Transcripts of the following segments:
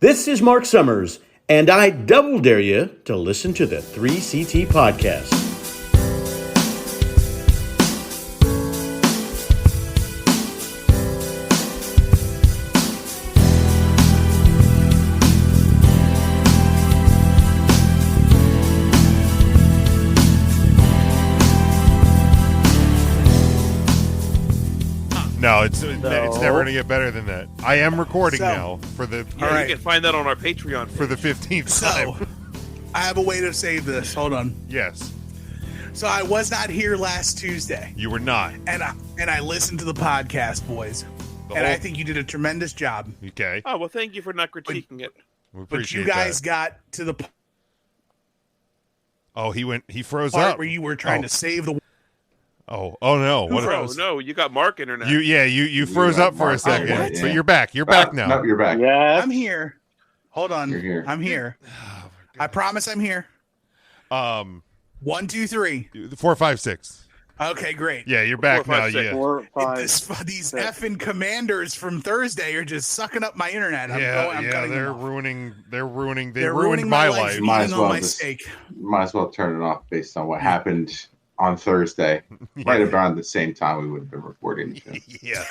This is Mark Summers, and I double dare you to listen to the 3CT podcast. No, it's never going to get better than that. I am recording now for the. Yeah, all right. You can find that on our Patreon page. For the 15th time. So, I have a way to save this. Hold on. Yes. So I was not here last Tuesday. You were not. And I listened to the podcast, boys. I think you did a tremendous job. Okay. Oh, well, thank you for not critiquing it. We but you guys got to the Oh, he froze part up. where you were trying to save the Oh no! Who froze? No, you got Mark internet. You froze up for a second, but you're back. You're back now. No, you're back. Yeah, I'm here. Hold on, you're here. I'm here. I promise I'm here. 1, 2, 3, 4, 5, 6. Okay, great. Yeah, you're back 4, 5, now. 6. Yeah. 4, 5, these effing commanders from Thursday are just sucking up my internet. They're ruining my life. Might as well turn it off based on what happened on Thursday, right around the same time we would have been recording. Yeah.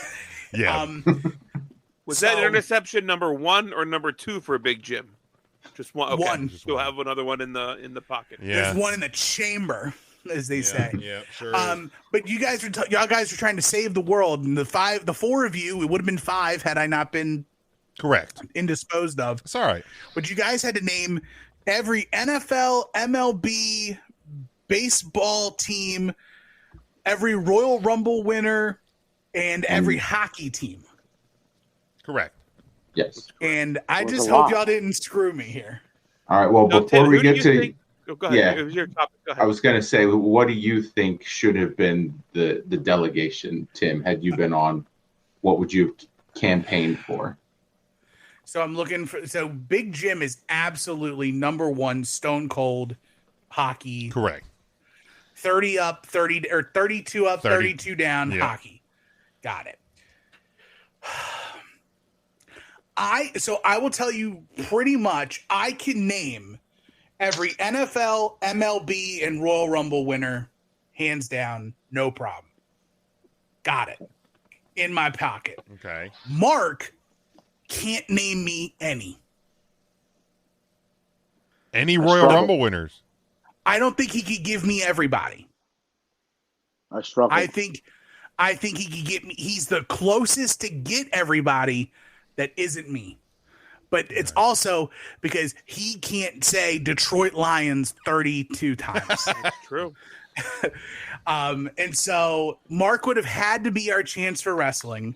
Was that interception number 1 or number 2 for Big Jim? Just one. Okay. One. Still have another one in the pocket. Yeah. There's one in the chamber, as they say. Yeah, sure. But you guys y'all guys are trying to save the world, and the 4 of you, it would have been 5 had I not been correct indisposed of. It's all right. But you guys had to name every NFL, MLB, baseball team, every Royal Rumble winner, and every hockey team. Correct. Yes. And I just hope y'all didn't screw me here. All right. Well, before we get to go ahead. It was your topic. Go ahead. I was going to say, what do you think should have been the delegation, Tim? Had you been on, what would you have campaigned for? So I'm looking for. So Big Jim is absolutely number 1 stone cold hockey. Correct. 30 up, 30 or 32 up, 30. 32 down hockey. Got it. I will tell you pretty much I can name every NFL, MLB, and Royal Rumble winner, hands down, no problem. Got it. In my pocket. Okay. Mark can't name me any. Any Royal Rumble winners? I don't think he could give me everybody. I struggle. I think he could get me. He's the closest to get everybody that isn't me. But it's also because he can't say Detroit Lions 32 times. That's true. And so Mark would have had to be our chance for wrestling.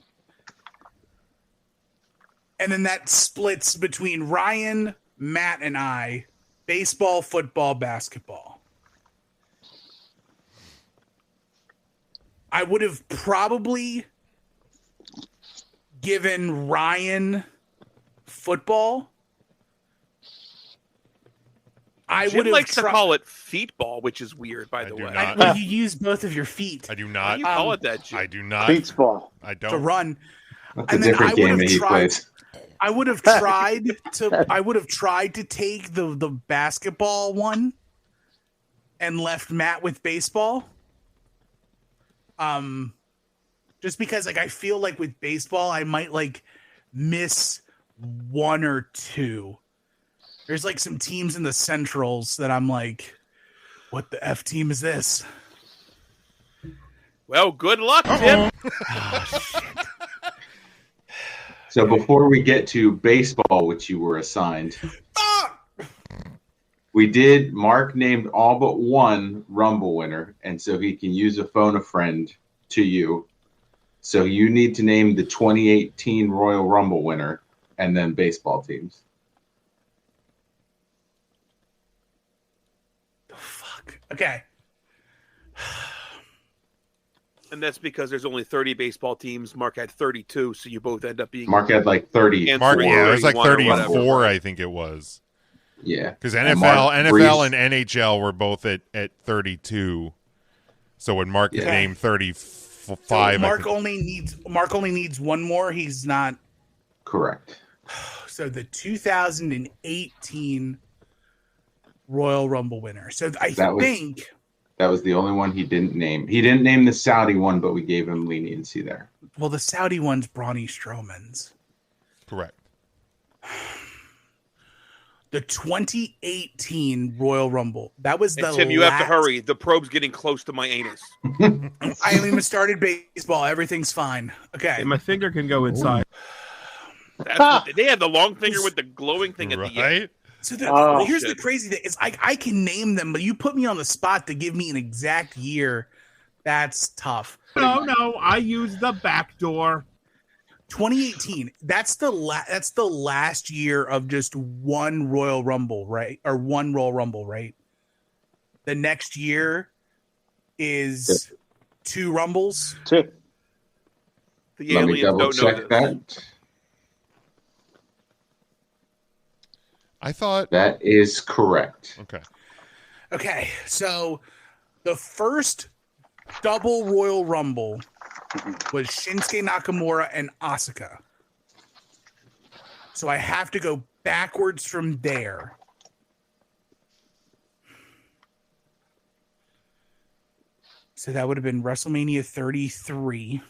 And then that splits between Ryan, Matt, and I. Baseball, football, basketball. I would have probably given Ryan football. Jim likes to call it feetball, which is weird, by the way. Well, you use both of your feet. I do not. You call it that, Jim. I do not. Feetsball. I don't. To run. That's a different game that he plays. I would have tried to take the basketball one and left Matt with baseball. Just because I feel like with baseball I might miss 1 or 2. There's some teams in the Centrals that I'm like, what the F team is this? Well, good luck, Jim. Oh, shit. So before we get to baseball, which you were assigned, Mark named all but 1 Rumble winner, and so he can use a phone a friend to you. So you need to name the 2018 Royal Rumble winner and then baseball teams. The fuck? Okay. And that's because there's only 30 baseball teams. Mark had 32, so you both end up being... Mark had 30. Mark, it was 34, I think it was. Yeah. Because NFL and NHL were both at 32. So when Mark named 35... So Mark only needs 1 more. He's not... Correct. So the 2018 Royal Rumble winner. So That was the only one he didn't name. He didn't name the Saudi one, but we gave him leniency there. Well, the Saudi one's Brawny Strowman's. Correct. The 2018 Royal Rumble. That was the Tim, you have to hurry. The probe's getting close to my anus. I haven't even started baseball. Everything's fine. Okay. And my finger can go inside. They had the long finger with the glowing thing at the end. Right? So here's the shit. crazy thing: is I can name them, but you put me on the spot to give me an exact year. That's tough. No, I use the back door. 2018. That's the last year of just one Royal Rumble, right? Or one Royal Rumble, right? The next year is 2 Rumbles. Two. The Let me aliens double don't know check this. that. I thought. That is correct. Okay. Okay, so the first double Royal Rumble was Shinsuke Nakamura and Asuka. So I have to go backwards from there. So that would have been WrestleMania 33.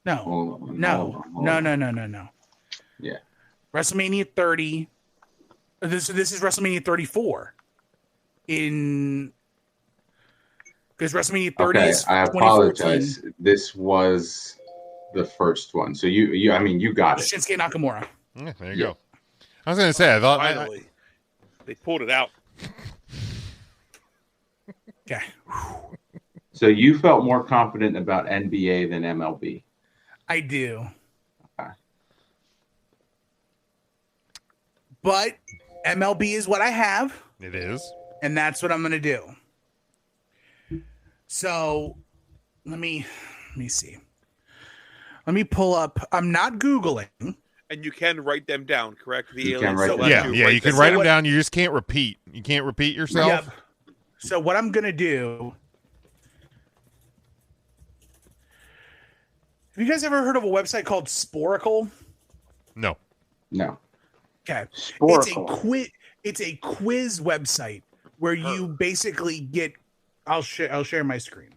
No. No. Yeah. WrestleMania 30. This is WrestleMania 34. Because WrestleMania 30 Okay, is I 2014. apologize. This was the first one. So you got it. Shinsuke Nakamura. Yeah, there you go. I was going to say, I thought. Finally, they pulled it out. Okay. So you felt more confident about NBA than MLB. I do. Okay. But MLB is what I have, It is. and that's what I'm going to do. So let me see. Let me pull up. I'm not Googling. And you can write them down, correct? The You can aliens write still them let down. Yeah, you can them write down. them down. You just can't repeat. You can't repeat yourself. Yep. So what I'm going to do. Have you guys ever heard of a website called Sporacle? No. No. Okay. Sporacle. It's a quiz website where you basically get I'll share my screen.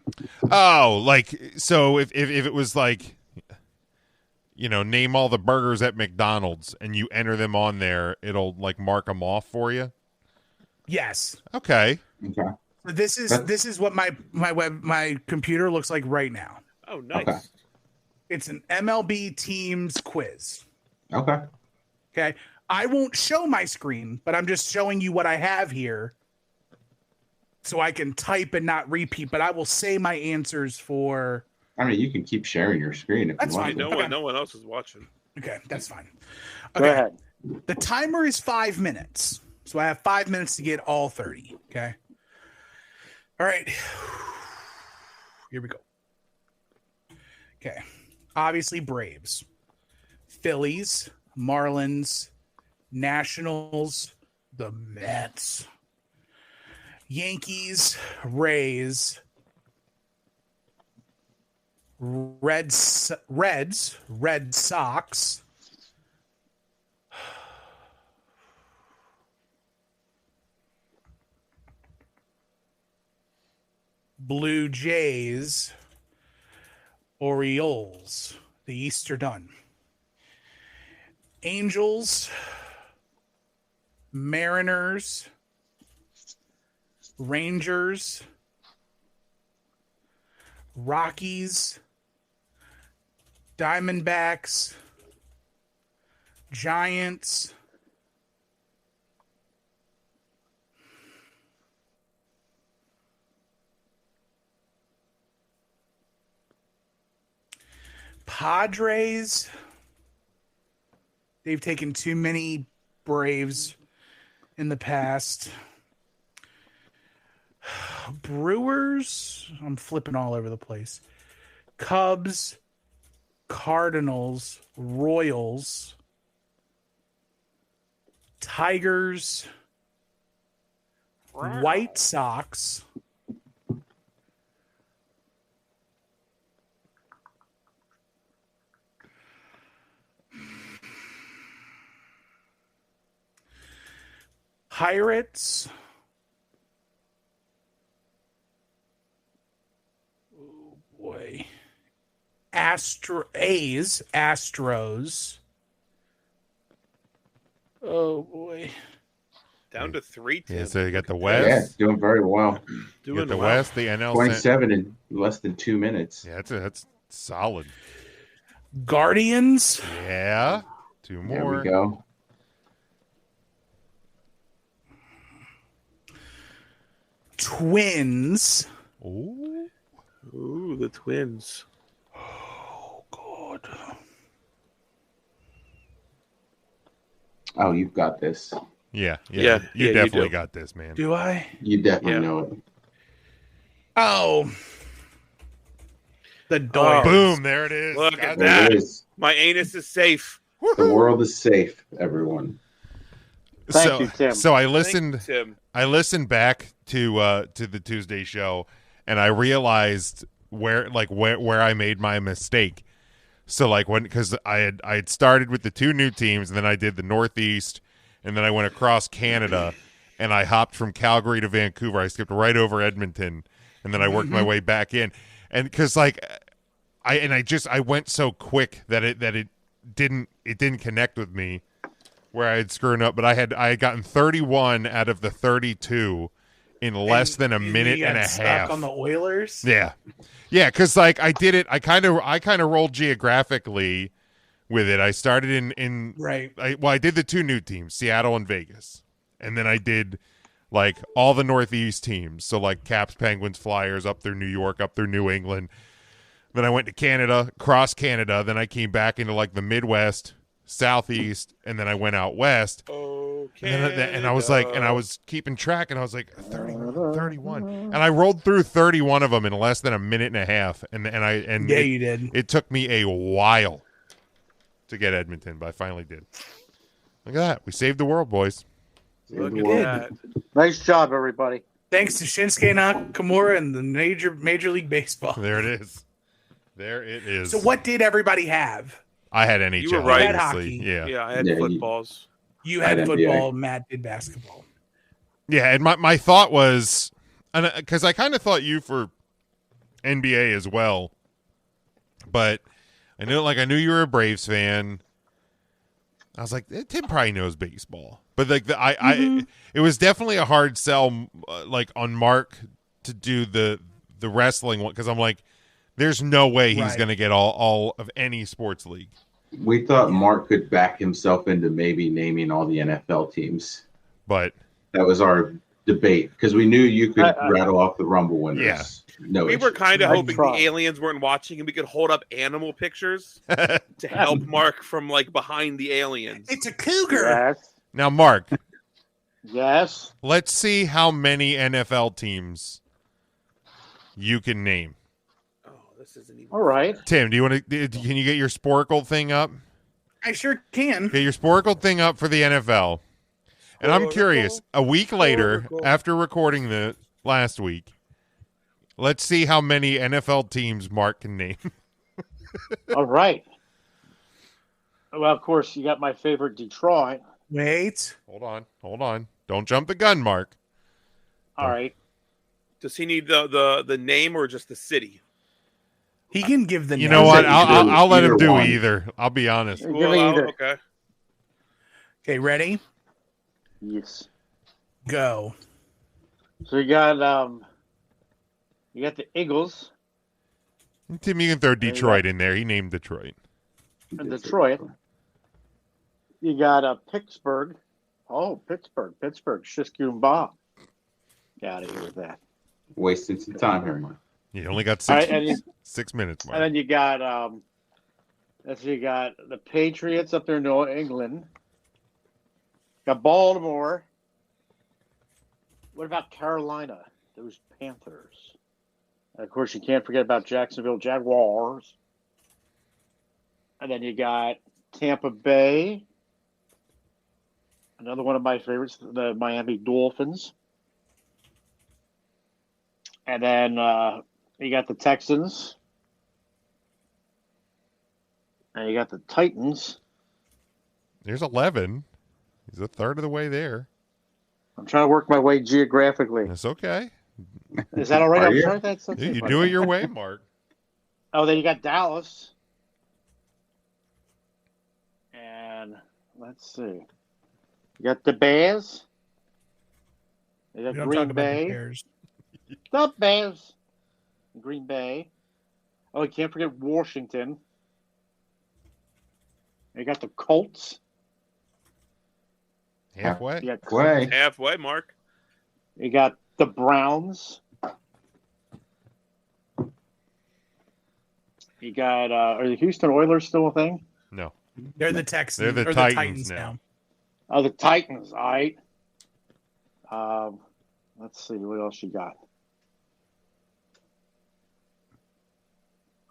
Oh, like, so if it was like, name all the burgers at McDonald's and you enter them on there, it'll like mark them off for you. Yes. Okay. Okay. So this is what my computer looks like right now. Oh, nice. Okay. It's an MLB Teams quiz. Okay. Okay. I won't show my screen, but I'm just showing you what I have here so I can type and not repeat, but I will say my answers for. I mean, you can keep sharing your screen if That's you want. fine. to. No Okay. no one else is watching. Okay, that's fine. Go Okay. ahead. The timer is 5 minutes. So I have 5 minutes to get all 30. Okay. All right. Here we go. Okay. Obviously, Braves, Phillies, Marlins, Nationals, the Mets, Yankees, Rays, Red Sox, Blue Jays, Orioles. The East are done. Angels, Mariners, Rangers, Rockies, Diamondbacks, Giants, Padres. They've taken too many Braves in the past. Brewers. I'm flipping all over the place. Cubs, Cardinals, Royals, Tigers, White Sox, Pirates. Oh boy. A's. Astros. Oh boy. Down to 3, Tim. Yeah, so you got the Yeah, West. doing very well. You Doing got the well. West, the NL. 27 in less than 2 minutes. Yeah, that's solid. Guardians. Yeah. 2 more. There we go. Twins. Ooh. Ooh, the Twins. Oh god. Oh, you've got this. Yeah. Yeah, You you definitely do. got this, man. Do I? You definitely Yeah. know it. Oh. The Doyers. Boom, there it is. Look God at There that. it is. My anus is safe. The world is safe, everyone. Thank you, Tim. So I Thank listened. you, Tim. I listened back to the Tuesday show, and I realized where I made my mistake. So because I had started with the 2 new teams, and then I did the Northeast, and then I went across Canada, and I hopped from Calgary to Vancouver. I skipped right over Edmonton, and then I worked my way back in, and because I went so quick that it didn't connect with me. Where I had screwed up, but I had gotten 31 out of the 32 in less than a minute and a stuck half. on the Oilers. Yeah, because I did it. I kind of rolled geographically with it. I started in Right. I did the 2 new teams, Seattle and Vegas, and then I did all the Northeast teams. So Caps, Penguins, Flyers up through New York, up through New England. Then I went to Canada, across Canada. Then I came back into the Midwest, Southeast, and then I went out west. Okay. And I was and I was keeping track, and I was 31. And I rolled through 31 of them in less than a minute and a half. Yeah, you did. It took me a while to get Edmonton, but I finally did. Look at that. We saved the world, boys. Look The at world. that. Nice job, everybody. Thanks to Shinsuke Nakamura and the Major League Baseball. There it is. There it is. So what did everybody have? I had NHL, You were right. obviously. Hockey. Yeah. Yeah, I had Yeah, footballs. You I had had football, NBA. Matt did basketball. Yeah, and my thought was, because I kind of thought you for NBA as well, but I knew you were a Braves fan. I was like, Tim probably knows baseball, but it was definitely a hard sell, on Mark to do the wrestling one, because I'm like, there's no way he's Right. going to get all of any sports league. We thought Mark could back himself into maybe naming all the NFL teams. But That was our debate because we knew you could I- rattle off the Rumble winners. Yeah. No, We were issue. kind of I hoping tried. the aliens weren't watching and we could hold up animal pictures to help Mark from behind the aliens. It's a cougar. Yes. now, Mark, Yes. let's see how many NFL teams you can name. Oh, this isn't even. All right. Tim, do you want to? Can you get your Sporkle thing up? I sure can. Get your Sporkle thing up for the NFL. And I'm curious. A week later, Sporkle. after recording the last week, let's see how many NFL teams Mark can name. All right. Well, of course, you got my favorite Detroit. Wait. Hold on. Don't jump the gun, Mark. All right. Does he need the name or just the city? He can give the You name. know what? Either- I'll let him either do one. either. I'll be honest. Give Well, me either. okay. Okay, ready? Yes. Go. So you got the Eagles Tim, you can throw Detroit in there. He named Detroit. in Detroit. You got Pittsburgh. Oh, Pittsburgh. Shiskun and Bob. Get out of here with that. Wasted some time here, Mark. You only got All 6, right, and 6 minutes, Mark. And then you got the Patriots up there in New England. Got Baltimore. What about Carolina? Those Panthers. And of course, you can't forget about Jacksonville Jaguars. And then you got Tampa Bay. Another one of my favorites, the Miami Dolphins. And then you got the Texans. And you got the Titans. There's 11. He's a third of the way there. I'm trying to work my way geographically. That's okay. Is that all right? Are I'm you? sorry. That's You do it your way, Mark. Oh, then you got Dallas. And let's see. You got the Bears. You got We don't talk Green about the Bay. Bears. The Bears. Green Bay. Oh, you can't forget Washington. You got the Colts. Halfway. You got, Way. Halfway, Mark. you got the Browns. You got are the Houston Oilers still a thing? No. They're the Texans. They're the or Titans the Titans now. Oh, the Titans. All right. Let's see what else you got.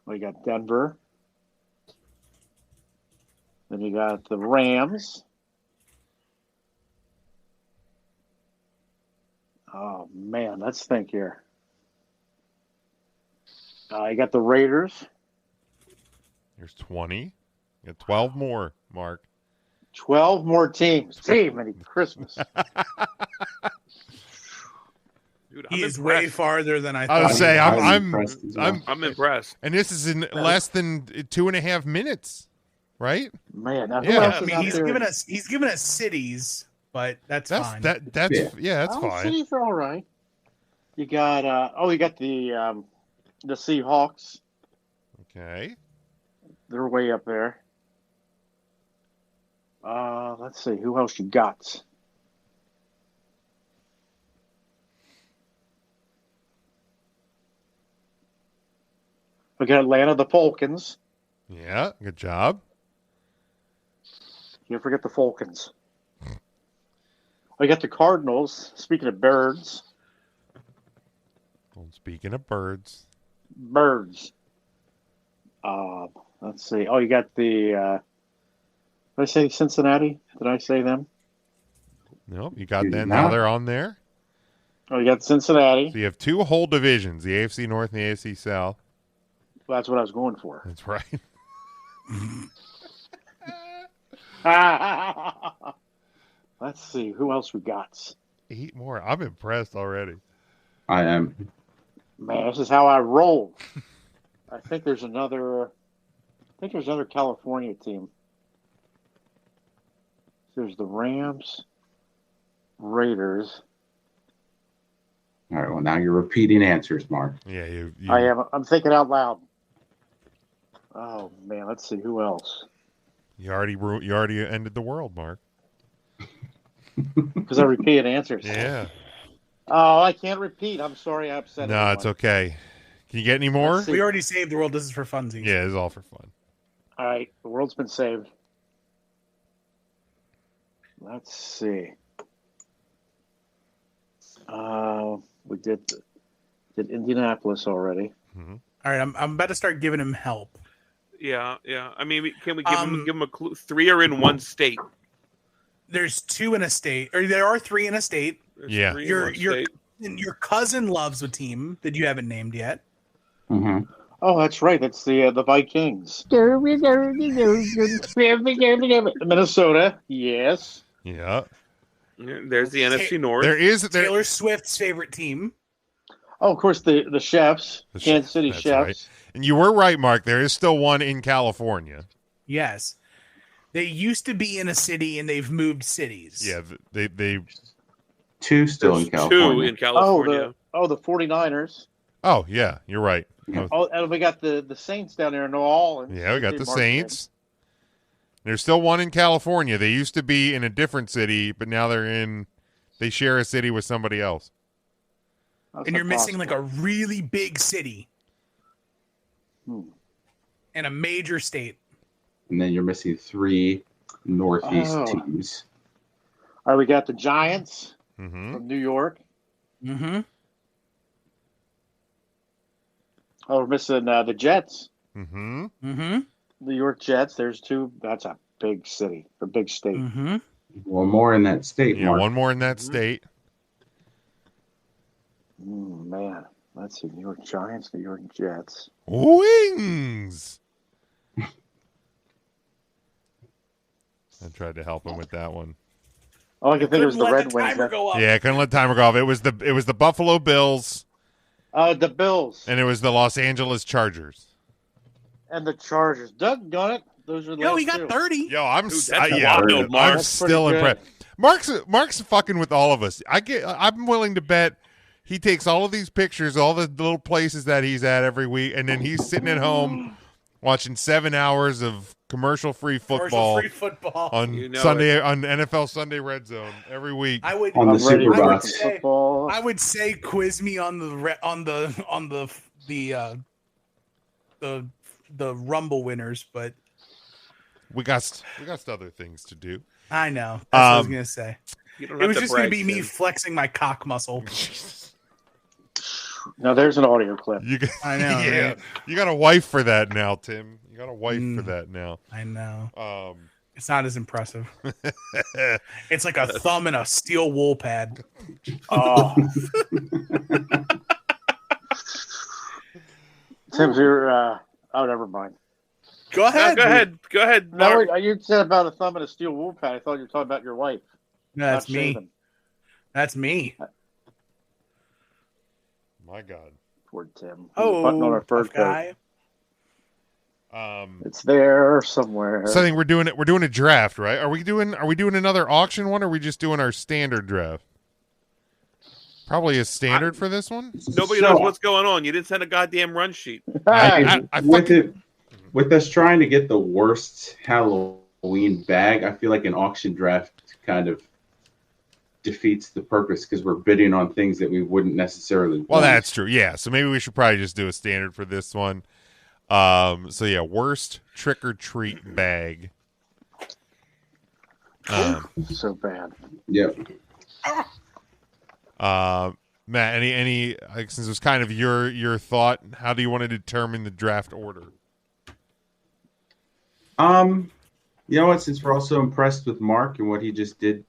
We got Denver. Then you got the Rams. Oh man, let's think here. You got the Raiders. There's 20. You got 12 more, Mark. 12 more teams. Gee, many Christmas. Dude, He I'm is way impressed. farther than I I thought. would say I'm impressed as well. I'm impressed. and this is in less than 2.5 minutes, right? Man, now who Yeah. else I is mean, out there? he's given us cities, but that's fine. That's Yeah. that's fine. Cities are all right. You got you got the Seahawks. Okay. They're way up there. Let's see who else you got. We got Atlanta, the Falcons. Yeah, good job. Can't forget the Falcons. We got the Cardinals. Speaking of birds, Well, speaking of birds, birds. Let's see. Oh, you got the. Did I say Cincinnati? Did I say them? nope, you got You did them. Now not. they're on there. Oh, you got Cincinnati. So you have two whole divisions, the AFC North and the AFC South. Well, that's what I was going for. That's right. Let's see who else we got. 8 more. I'm impressed already. I am. Man, this is how I roll. I think there's another. California team. There's the Rams, Raiders. All right. Well, now you're repeating answers, Mark. Yeah, you I am. I'm thinking out loud. Oh man, let's see who else. you already ended the world, Mark. Because I repeat answers. Yeah. Oh, I can't repeat. I'm sorry, I upset. No, everyone. it's okay. Can you get any more? Let's see. we already saved the world. This is for funsies. Yeah, it's all for fun. All right, the world's been saved. Let's see. We did Indianapolis already. All right, I'm about to start giving him help. Yeah. I mean, can we give him a clue? 3 are in one state. There's 2 in a state, or there are 3 in a state. There's Yeah. 3 in Your one your state. your cousin loves a team that you haven't named yet. Mm-hmm. Oh, that's right. That's the Vikings. Minnesota. Yes. Yeah. Yeah, there's the NFC North. There Taylor Swift's favorite team. Oh, of course, the Chefs. The Kansas City that's Chefs. right. And you were right, Mark. There is still one in California. Yes. They used to be in a city and they've moved cities. Yeah, they 2 still in There's 2 California. in California. The 49ers. Oh, yeah, you're right. Yeah. Oh, and we got the Saints down there in New Orleans. Yeah, we got the Mark said. Saints. There's still one in California. They used to be in a different city, but now they share a city with somebody else. That's And you're not missing like possible. a really big city Hmm. and a major state. And then you're missing 3 Northeast Oh. teams. All right, we got the Giants Mm-hmm. from New York. Mm-hmm. Oh, we're missing the Jets. Mm-hmm. Mm-hmm. New York Jets. There's 2. That's a big city, a big state. Mm-hmm. One more in that state, Yeah, Mark. one more in that state. Man, let's see. New York Giants, New York Jets. Wings. I tried to help him with that one. All I can think of is Couldn't the let Red the Wings. timer go up. Yeah, I couldn't let timer go off. It was the Buffalo Bills The Bills and it was the Los Angeles Chargers. and the Chargers. Doug got it. Those are the Yo, last he got two. 30. Yo, I'm Dude, s- that's yeah, wild, Mark. I'm That's still pretty good. impressed. Mark's fucking with all of us. I'm willing to bet he takes all of these pictures, all the little places that he's at every week, and then he's sitting at home watching 7 hours of commercial-free football Commercial-free football. on You know Sunday on NFL Sunday Red Zone every week. I would. On the I'm ready Super for I would Box. say- football. I would say quiz me on the Rumble winners, but We got other things to do. I know. That's what I was gonna say. You don't It have was to just gonna brag, be me Tim. flexing my cock muscle. Now there's an audio clip. You got, I know, yeah, right? you got a wife for that now, Tim. You got a wife for Mm. that now. I know. Um, It's not as impressive. It's like a thumb and a steel wool pad. Oh. Tim's here. Oh, never mind. Go No, ahead. go ahead, No, Mark. wait, you said about a thumb and a steel wool pad. I thought you were talking about your wife. No, that's not me. shaving. That's me. my God. Poor Tim. He's Oh, button on our fur tough coat. guy. It's there somewhere. So I think we're doing it. We're doing a draft, right? Are we doing another auction one, or are we just doing our standard draft? Probably a standard for this one. Nobody So- knows what's going on. You didn't send a goddamn run sheet. I with fucking- it, with us trying to get the worst Halloween bag, I feel like an auction draft kind of defeats the purpose because we're bidding on things that we wouldn't necessarily. Well, want. that's true. Yeah. So maybe we should probably just do a standard for this one. So yeah, worst trick or treat bag. So bad. Yep. Matt, any like, since it was kind of your thought, how do you want to determine the draft order? You know what? Since we're also impressed with Mark and what he just did,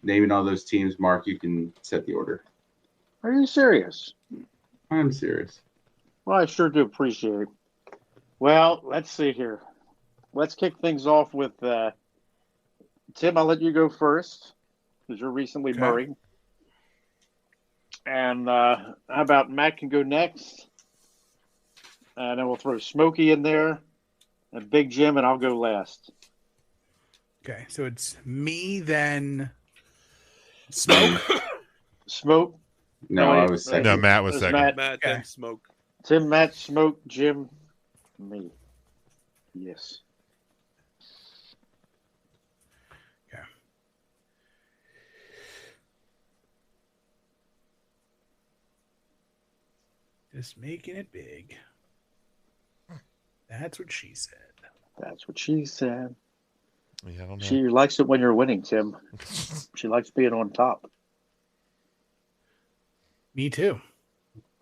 naming all those teams, Mark, you can set the order. Are you serious? I'm serious. Well, I sure do appreciate it. Well, let's see here. Let's kick things off with Tim. I'll let you go first because you're recently Okay. married. And how about Matt can go next? And then we'll throw Smokey in there and Big Jim, and I'll go last. Okay, so it's me, then Smoke. Smoke, No, No, I was second. No, Matt was It was second. Matt. Matt, Okay. then smoke. Tim, Matt, Smoke, Jim, me. Yes. Okay. Just making it big. That's what she said. That's what she said. Yeah, I don't know. She likes it when you're winning, Tim. She likes being on top. Me too.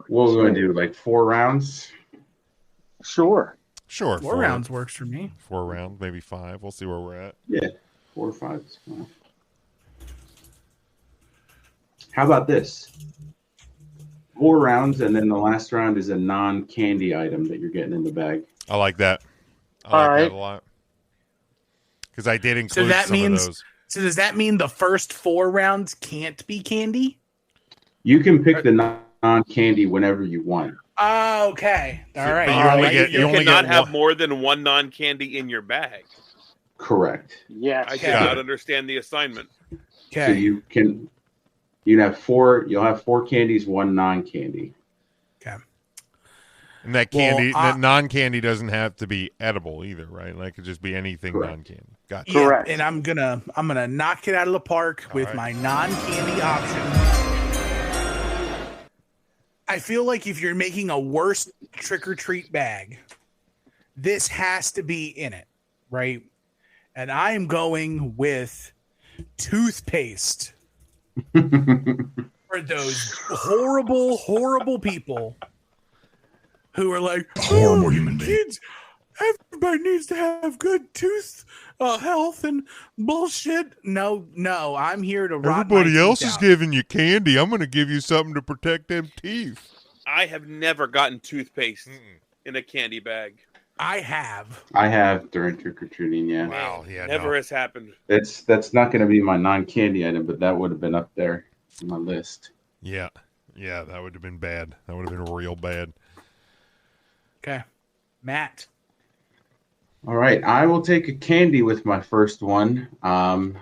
What are we going to do? Like 4 rounds? Sure. Sure, 4 rounds works for me. 4 rounds, maybe 5. We'll see where we're at. Yeah, 4 or 5. is fine. How about this? 4 rounds, and then the last round is a non-candy item that you're getting in the bag. I like that. I All like right. that a lot. Because I did include that some means- of those. So does that mean the first 4 rounds can't be candy? You can pick the non-candy whenever you want. Oh, okay. All right. But You you only only get- you you only cannot get have one. more than one non-candy in your bag. Correct. Yes. I did Got not it. understand the assignment. So Okay. you have 4. You'll have 4 candies, 1 non-candy. Okay. And that Well, candy, that non-candy doesn't have to be edible either, right? Like it could just be anything Correct. non-candy. Gotcha. Yeah, Correct. and I'm gonna knock it out of the park with right. my non-candy option. I feel like if you're making a worse trick or treat bag, this has to be in it, right? And I am going with toothpaste for those horrible, horrible people who are like, Horrible human being." kids, everybody needs to have good tooth health and bullshit. No, I'm here to rot my Everybody else teeth is out. giving you candy. I'm going to give you something to protect them teeth. I have never gotten toothpaste in a candy bag. I have. I have during trick or treating. Yeah, Wow. Yeah. Never No. has happened. that's not going to be my non-candy item, but that would have been up there on my list. Yeah. Yeah. That would have been bad. That would have been real bad. Okay. Matt. All right, I will take a candy with my first one. I'm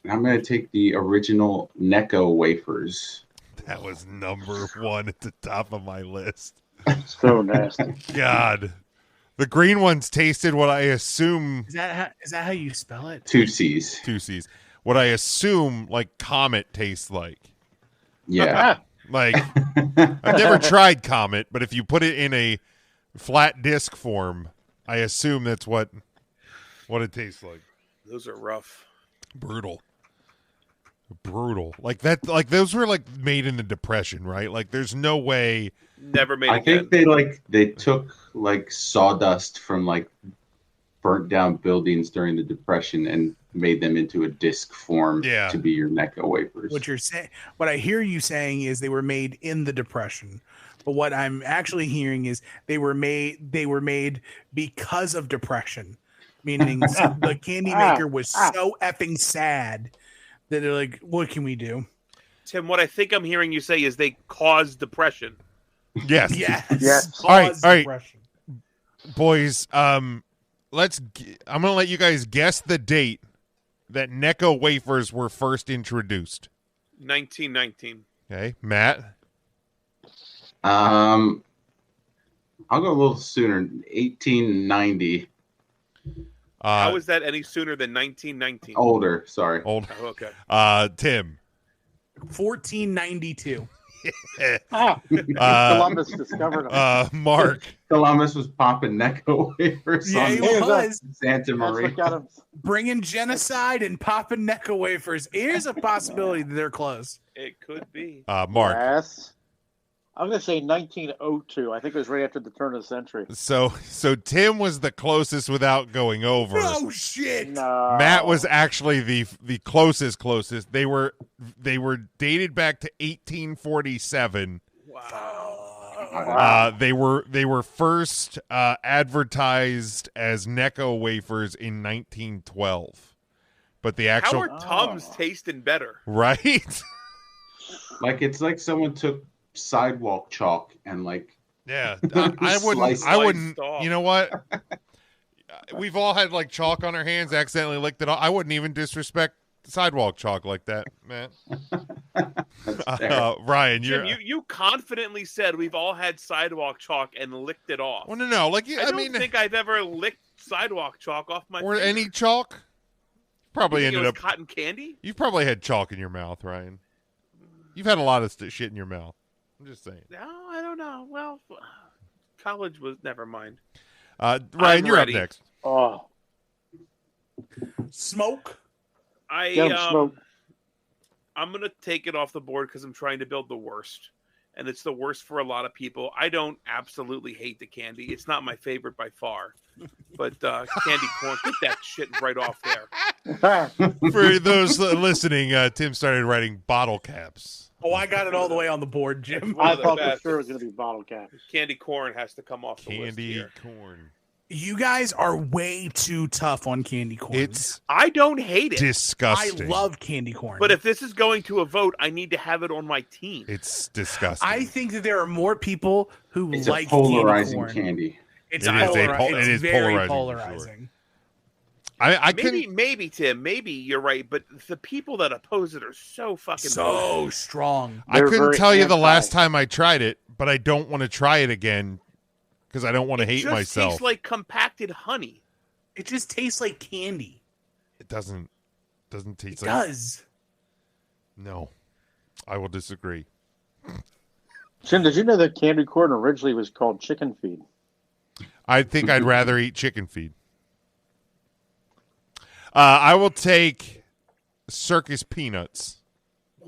going to take the original Necco wafers. That was number one at the top of my list. So nasty. God. The green ones tasted what I assume Is that how you spell it? 2 C's. 2 C's. What I assume like Comet tastes like. Yeah. Like I've never tried Comet, but if you put it in a flat disc form, I assume that's what it tastes like. Those are rough. Brutal. Like that. Like those were like made in the Depression, right? Like there's no way. Never made I again. think they took like sawdust from like burnt down buildings during the Depression and made them into a disc form Yeah. to be your Necco wafers. What I hear you saying is they were made in the Depression. But what I'm actually hearing is they were made because of depression, meaning the candy maker was so effing sad that they're like, what can we do? Tim, what I think I'm hearing you say is they caused depression. Yes. Yes. All right, Caused all right. depression. Boys, I'm gonna let you guys guess the date that Necco wafers were first introduced. 1919. Okay, Matt. I'll go a little sooner. 1890. How is that any sooner than 1919? Older. Sorry. Old. Oh, okay. Tim. 1492. Columbus discovered them. Mark. Columbus was popping Necco wafers Yeah, on he was Santa That's Maria. what got him. bringing genocide and popping Necco wafers. Here's a possibility that they're close. It could be. Mark. Yes. I'm going to say 1902. I think it was right after the turn of the century. So Tim was the closest without going over. Oh shit! No. Matt was actually the closest. They were dated back to 1847. Wow. They were first advertised as Necco wafers in 1912, but the How actual are Tums tasting better? right. Like it's like someone took sidewalk chalk and like Yeah, I wouldn't. Sliced off. You know what? We've all had like chalk on our hands, accidentally licked it off. I wouldn't even disrespect sidewalk chalk like that, man. Ryan, Jim, you confidently said we've all had sidewalk chalk and licked it off. well, no, like I don't think I've ever licked sidewalk chalk off my or finger. any chalk. Probably You think it ended was up. cotton candy. You've probably had chalk in your mouth, Ryan. You've had a lot of shit in your mouth. I'm just saying. No, I don't know. Well, college was never mind. Ryan, you're ready. up next. Oh, Smoke. get him smoke. I'm gonna take it off the board because I'm trying to build the worst, and it's the worst for a lot of people. I don't absolutely hate the candy; it's not my favorite by far. But candy corn, get that shit right off there. For those listening, Tim started writing bottle caps. Oh, I got it all the way on the board, Jim. One I of the thought for best. sure it was going to be bottle cap. Candy corn has to come off the list Candy here. corn. You guys are way too tough on candy corn. It's I don't hate it, I disgusting. love candy corn. but if this is going to a vote, I need to have it on my team. It's disgusting. I think that there are more people who it's like a polarizing candy corn. candy. It's It is it's it is very polarizing, for polarizing. I couldn't. Maybe Tim, maybe you're right, but the people that oppose it are so fucking So strong. I They're couldn't very tell you the anti. last time I tried it, but I don't want to try it again because I don't want to It hate just myself. tastes like compacted honey. It just tastes like candy. It doesn't taste It like. does. No, I will disagree. Jim, did you know that candy corn originally was called chicken feed? I think I'd rather eat chicken feed. I will take circus peanuts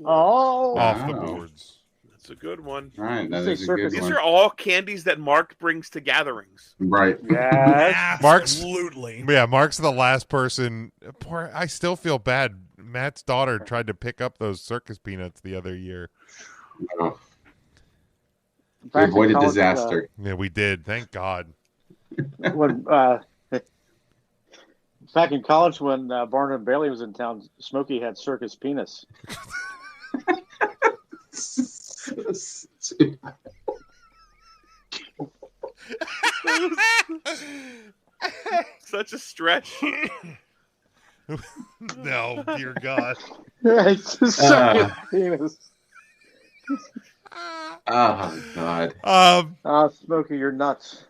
Oh, off the Wow. boards. That's a good one. All right, that Say is a circus. good These one. are all candies that Mark brings to gatherings. Right. yes. Mark's- Absolutely. Yeah, Mark's the last person. Poor, I still feel bad. Matt's daughter tried to pick up those circus peanuts the other year. Oh, we Back in avoided college, disaster. Yeah, we did. Thank God. When back in college, when Barnum and Bailey was in town, Smokey had circus penis. Such a stretch. No, dear God. It's a circus penis. Oh God. Smokey, you're nuts.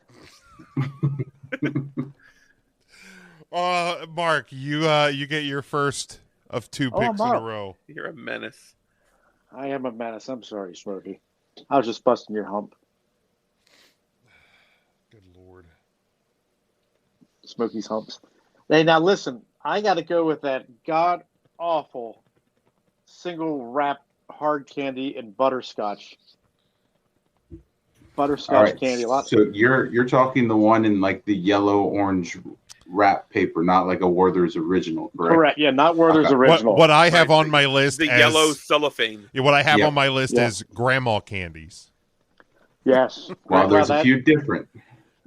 Mark, you get your first of 2 Oh, picks in a Mark. row. You're a menace. I am a menace. I'm sorry, Smokey. I was just busting your hump. Good Lord. Smokey's humps. Hey, now listen, I got to go with that god awful single wrap hard candy and butterscotch. Butterscotch All right. candy. A lot. So you're talking the one in like the yellow orange wrap paper, not like a Werther's original, correct? Correct. Yeah, not Werther's Okay. original. What I have Right, on my list The as, yellow cellophane. Yeah, what I have Yep. on my list Yeah. is grandma candies. Yes. Well, there's that- a few different.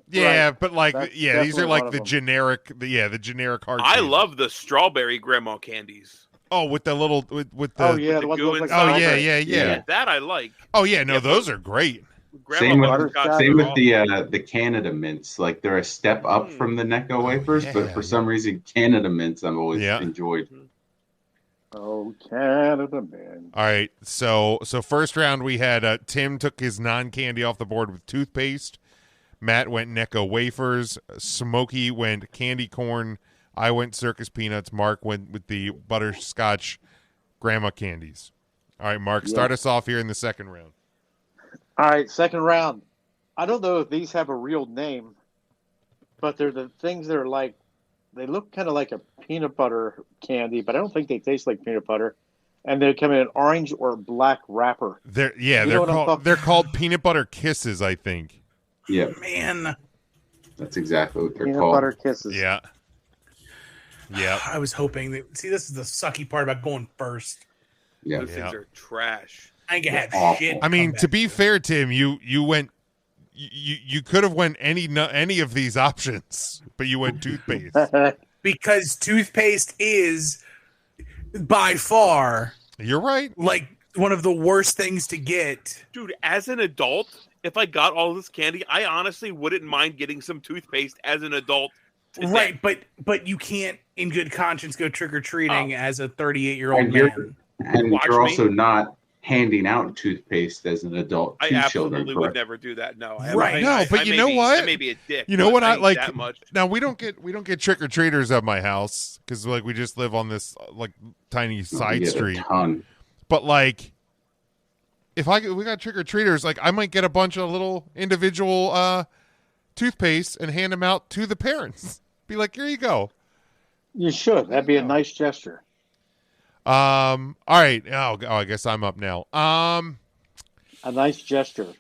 Yeah, Right. but like, That's these are definitely like one of the them. generic, the generic hard. I candy. love the strawberry grandma candies. Oh, with the little with the. Oh yeah, the the ones that goo look like inside. Oh yeah, strawberry. yeah, yeah. Yeah. That I like. Oh yeah, no, Yeah, those are great. Grandma Same with, butterscotch Same are with awful. the Canada mints. Like they're a step up from the Necco wafers, but Yeah, for some reason, Canada mints I've always Yeah. enjoyed. Oh, Canada man. All right, so first round we had Tim took his non-candy off the board with toothpaste. Matt went Necco wafers. Smokey went candy corn. I went circus peanuts. Mark went with the butterscotch grandma candies. All right, Mark, start us off here in the second round. All right, second round. I don't know if these have a real name, but they're the things that are like, they look kind of like a peanut butter candy, but I don't think they taste like peanut butter. And they come in an orange or black wrapper. They're You know what I'm talking- they're called peanut butter kisses, I think. Yeah, Man, that's exactly what they're Peanut called. butter kisses. Yeah. Yeah. I was hoping that. See, this is the sucky part about going first. Yeah, Those things are trash. I ain't gonna have Awful. shit. I mean, come to back. be fair, Tim, you went you could have went any of these options, but you went toothpaste. Because toothpaste is by far You're right. like one of the worst things to get. Dude, as an adult, if I got all this candy, I honestly wouldn't mind getting some toothpaste as an adult. today. Right, but you can't, in good conscience, go trick or treating as a 38-year-old And you're- man. and Watch you're me. also not handing out toothpaste as an adult I to absolutely children, would correct? never do that. No, Right. No, but I you may know be- what? I may be a dick. You know but what I ain't like? that much. Now we don't get trick or treaters at my house because like we just live on this like tiny You side get a street. ton. But like, if we got trick or treaters, like I might get a bunch of little individual toothpaste and hand them out to the parents. Be like, here you go. You should. That'd be a nice gesture. All right. Oh, I guess I'm up now. A nice gesture.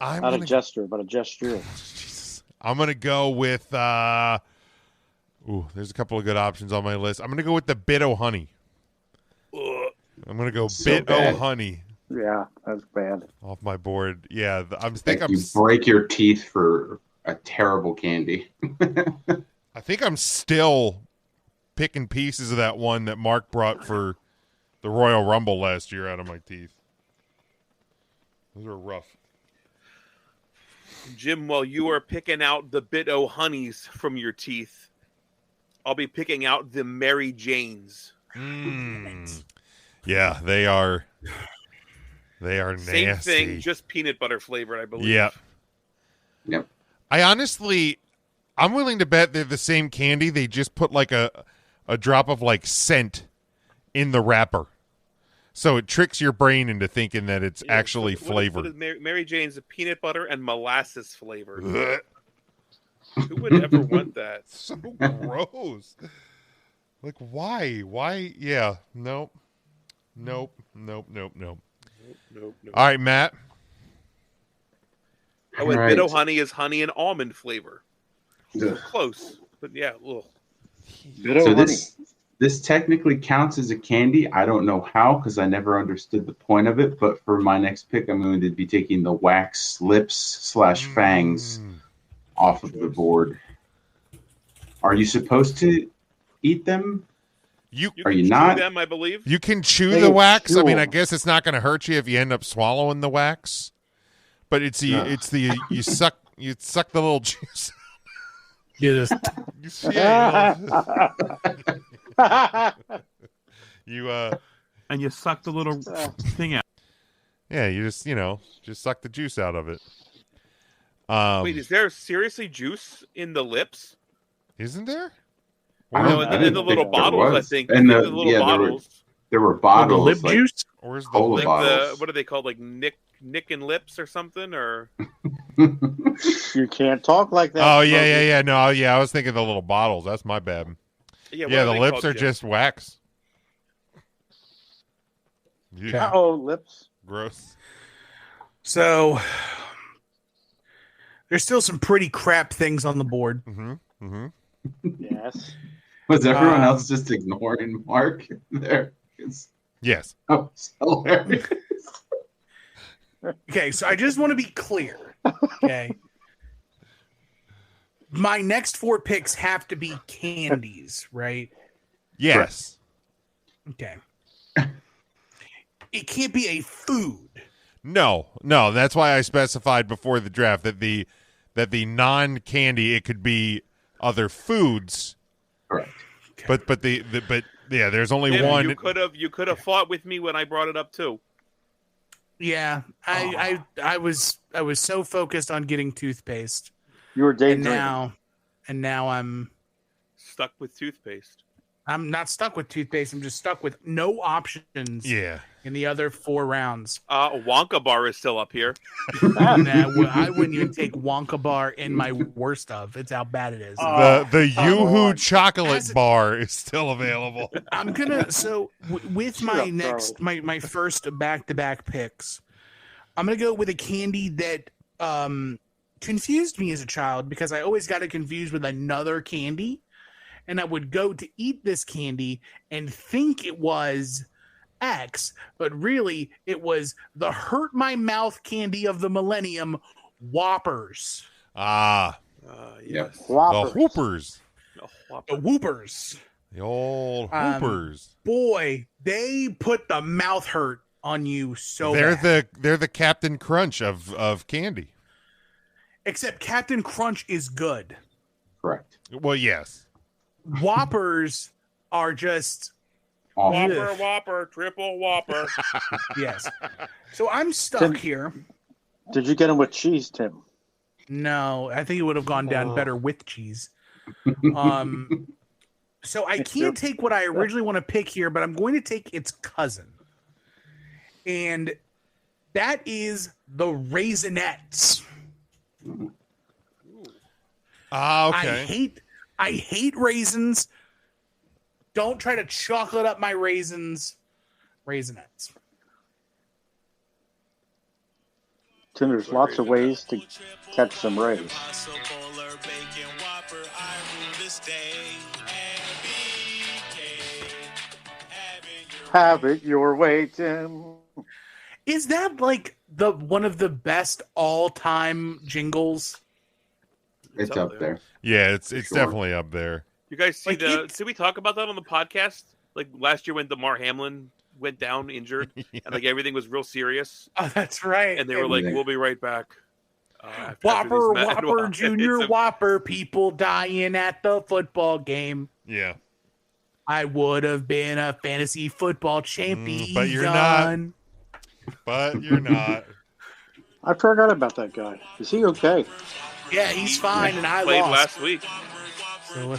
I'm Not gonna, a gesture, but a gesture. Jesus. I'm gonna go with. Ooh, there's a couple of good options on my list. I'm gonna go with the bit o' honey. Ugh. I'm gonna go So bit bad. o' honey Yeah, that's bad. off my board. Yeah, You break your teeth for a terrible candy. I think I'm still picking pieces of that one that Mark brought for the Royal Rumble last year out of my teeth. Those are rough. Jim, while you are picking out the bit o' honeys from your teeth, I'll be picking out the Mary Janes. Yeah, they are Same nasty. thing, just peanut butter flavored, I believe. Yeah. Yep. I'm willing to bet they're the same candy. They just put like a drop of like scent in the wrapper. So it tricks your brain into thinking that it's Yeah, actually what is flavored. Mary Jane's a peanut butter and molasses flavored. Who would ever want that? So gross. Like why? Why? Yeah. Nope. Nope. Nope. Nope. Nope. Nope. All right, Matt. Oh, and Right. bit o' honey is honey and almond flavor. Ugh. Close, but yeah. Ugh. Bit of So honey. this technically counts as a candy. I don't know how because I never understood the point of it. But for my next pick, I'm going to be taking the wax lips / fangs off of the board. Are you supposed to eat them? You Are can you chew not? them, I believe. You can chew They the can wax. chew I mean, I 'em. guess it's not going to hurt you if you end up swallowing the wax. But you suck the little juice. You just You And you suck the little thing out. yeah, you just suck the juice out of it. Wait, is there seriously juice in the lips? Isn't there? I No, don't- in the I didn't little think there bottles, I was. think. And I think the- the little yeah, bottles. There were the bottles lip like juice. Where's the Cola lip? bottles. What are they called? Like Nick and Lips or something? Or You can't talk like that. Oh Smokey. yeah. No, yeah, I was thinking the little bottles. That's my bad. what Yeah, are the they lips called, are Jim? just wax. Yeah, Uh-oh, lips. gross. So there's still some pretty crap things on the board. Yes. Was everyone Um, else just ignoring Mark there? Yes. Oh, it's hilarious. Okay, so I just want to be clear. Okay. My next 4 picks have to be candies, right? Yes. Okay. It can't be a food. No. That's why I specified before the draft that the non-candy, it could be other foods. Correct. But yeah, there's only Jim, one. You could have fought with me when I brought it up too. Yeah, I was so focused on getting toothpaste, You were and daydreaming. now I'm Stuck with toothpaste. not stuck with toothpaste. I'm just stuck with no options. Yeah. In the other 4 rounds. Wonka bar is still up here. I wouldn't even take Wonka bar in my worst of. It's how bad it is. The Yoo-Hoo on. chocolate As- bar is still available. I'm gonna with Shut my up, next my first back-to-back picks. I'm gonna go with a candy that confused me as a child because I always got it confused with another candy, and I would go to eat this candy and think it was X, but really it was the hurt my mouth candy of the millennium, Whoppers. Ah, Yes. the Whoppers. Whoopers. A Whopper. The Whoopers. The old Whoopers. Boy, they put the mouth hurt on you so They're bad. the Captain Crunch of candy. Except Captain Crunch is good. Correct. Well, yes. Whoppers are just Awful. Whopper, triple Whopper. yes. So I'm stuck here. Did you get him with cheese, Tim? No, I think it would have gone down better with cheese. So I can't take what I originally want to pick here, but I'm going to take its cousin. And that is the Raisinets. Ah, okay. I hate raisins. Don't try to chocolate up my raisins. Raisinets. Tim, there's lots of ways to catch some rays. Have it your way, Tim. Is that like the one of the best all-time jingles? It's up there. Yeah, it's Sure. definitely up there. You guys see Like, did we talk about that on the podcast? Like last year when DeMar Hamlin went down injured and like everything was real serious. Oh, that's right. And they were like, Everything. we'll be right back. After Whopper, these mad- Whopper, Junior, It's a- Whopper, people dying at the football game. Yeah. I would have been a fantasy football champion. but you're not. But you're not. I forgot about that guy. Is he okay? Yeah, he's fine, and I played lost. last week. So,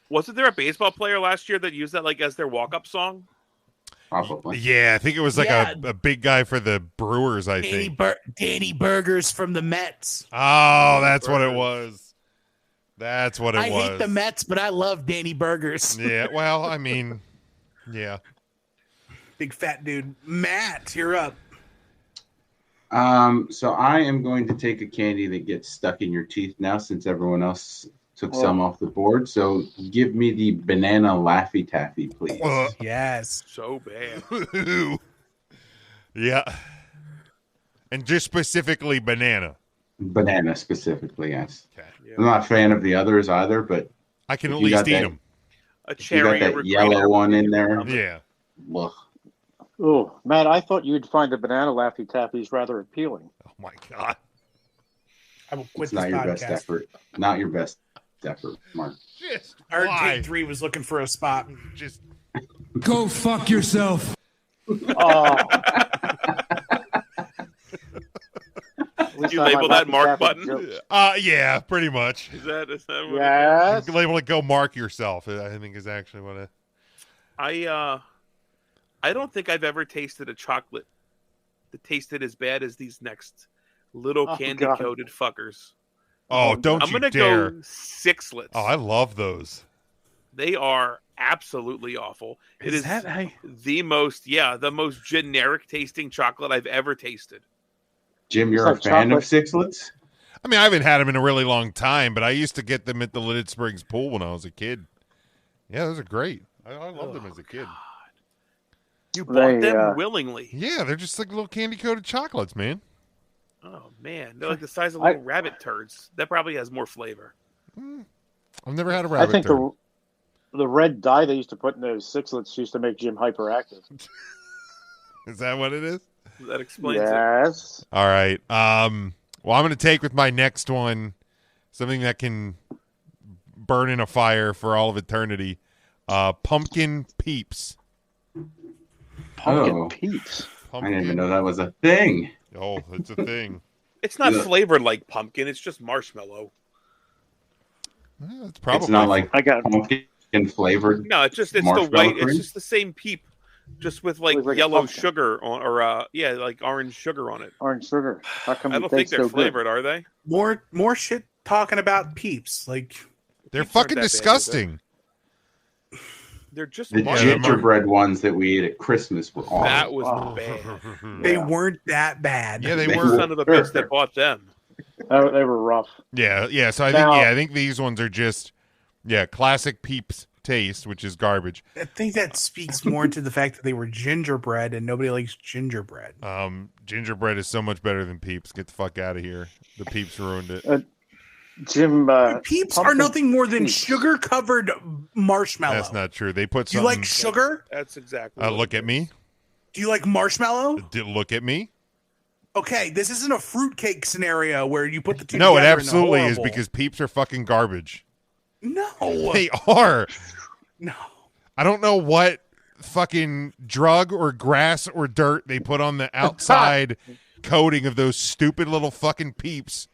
Wasn't there a baseball player last year that used that like as their walk-up song? Probably. Yeah, I think it was like Yeah. a big guy for the Brewers, I think. Danny Burgers from the Mets. Oh, that's what it was. That's what it I was. hate the Mets, but I love Danny Burgers. Yeah, well, I mean, yeah. Big fat dude. Matt, you're up. So I am going to take a candy that gets stuck in your teeth now, since everyone else took some off the board. So give me the banana Laffy Taffy, please. Yes. So bad. Yeah. And just specifically banana. Banana specifically, yes. Okay. Yeah. I'm not a fan of the others either, but I can If at you least got eat that- them. A you cherry got or that a yellow green one in apple. there. Yeah. Ugh. Oh, Matt, I thought you'd find the banana Laffy Taffies rather appealing. Oh my God. I will quit It's this not your best podcast. effort. Not your best effort, Mark. Just I heard why? Take 3 was looking for a spot. Just Go fuck yourself. Oh. At least You I have label my that Laffy mark Taffy button? jokes. yeah, pretty much. Is that what Yes. Label it "Go Mark Yourself." I think is actually what it. I don't think I've ever tasted a chocolate that tasted as bad as these next little Oh, candy coated fuckers. Oh, don't I'm you gonna dare! go sixlets. Oh, I love those. They are absolutely awful. It is the most generic tasting chocolate I've ever tasted. Jim, you're like a fan chocolate. of sixlets? I mean, I haven't had them in a really long time, but I used to get them at the Lidded Springs pool when I was a kid. Yeah, those are great. I loved them as a kid. You bought They, them willingly. Yeah, they're just like little candy coated chocolates, man. Oh man, they're like the size of little rabbit turds. That probably has more flavor. I've never had a I rabbit think turd. the red dye they used to put in those sixlets used to make Jim hyperactive. Is that what it is? That explains it. Yes. All right. Well, I'm going to take with my next one something that can burn in a fire for all of eternity. Pumpkin Peeps. Pumpkin Peeps. I didn't even know that was a thing. Oh, it's a thing. It's not Yeah. flavored like pumpkin. It's just marshmallow. Well, it's probably It's not like I got pumpkin flavored. No, it's the Marshmallow white. cream? It's just the same peep, just with like Looks like a yellow pumpkin. sugar on, or like orange sugar on it. orange sugar. How come I you don't think taste they're so good? flavored, are they? More shit talking about Peeps. Like, they're Peeps aren't fucking that bad, disgusting. They're just The marshmallow. gingerbread ones that we ate at Christmas were awesome. That was Oh. bad. they weren't that bad. Yeah, they They were. were. Son of a bitch that bought them. Oh, they were rough. Yeah. So I think these ones are just classic Peeps taste, which is garbage. I think that speaks more to the fact that they were gingerbread and nobody likes gingerbread. Gingerbread is so much better than Peeps. Get the fuck out of here. The Peeps ruined it. Jim. Peeps are pumpkin nothing more than Peeps. sugar-covered marshmallow. That's not true. They put Do you something. like sugar? That's exactly. what Look it at is. me. Do you like marshmallow? Look at me. Okay, this isn't a fruitcake scenario where you put the two No, it together and they're absolutely is horrible. because Peeps are fucking garbage. No. They are. No. I don't know what fucking drug or grass or dirt they put on the outside coating of those stupid little fucking Peeps,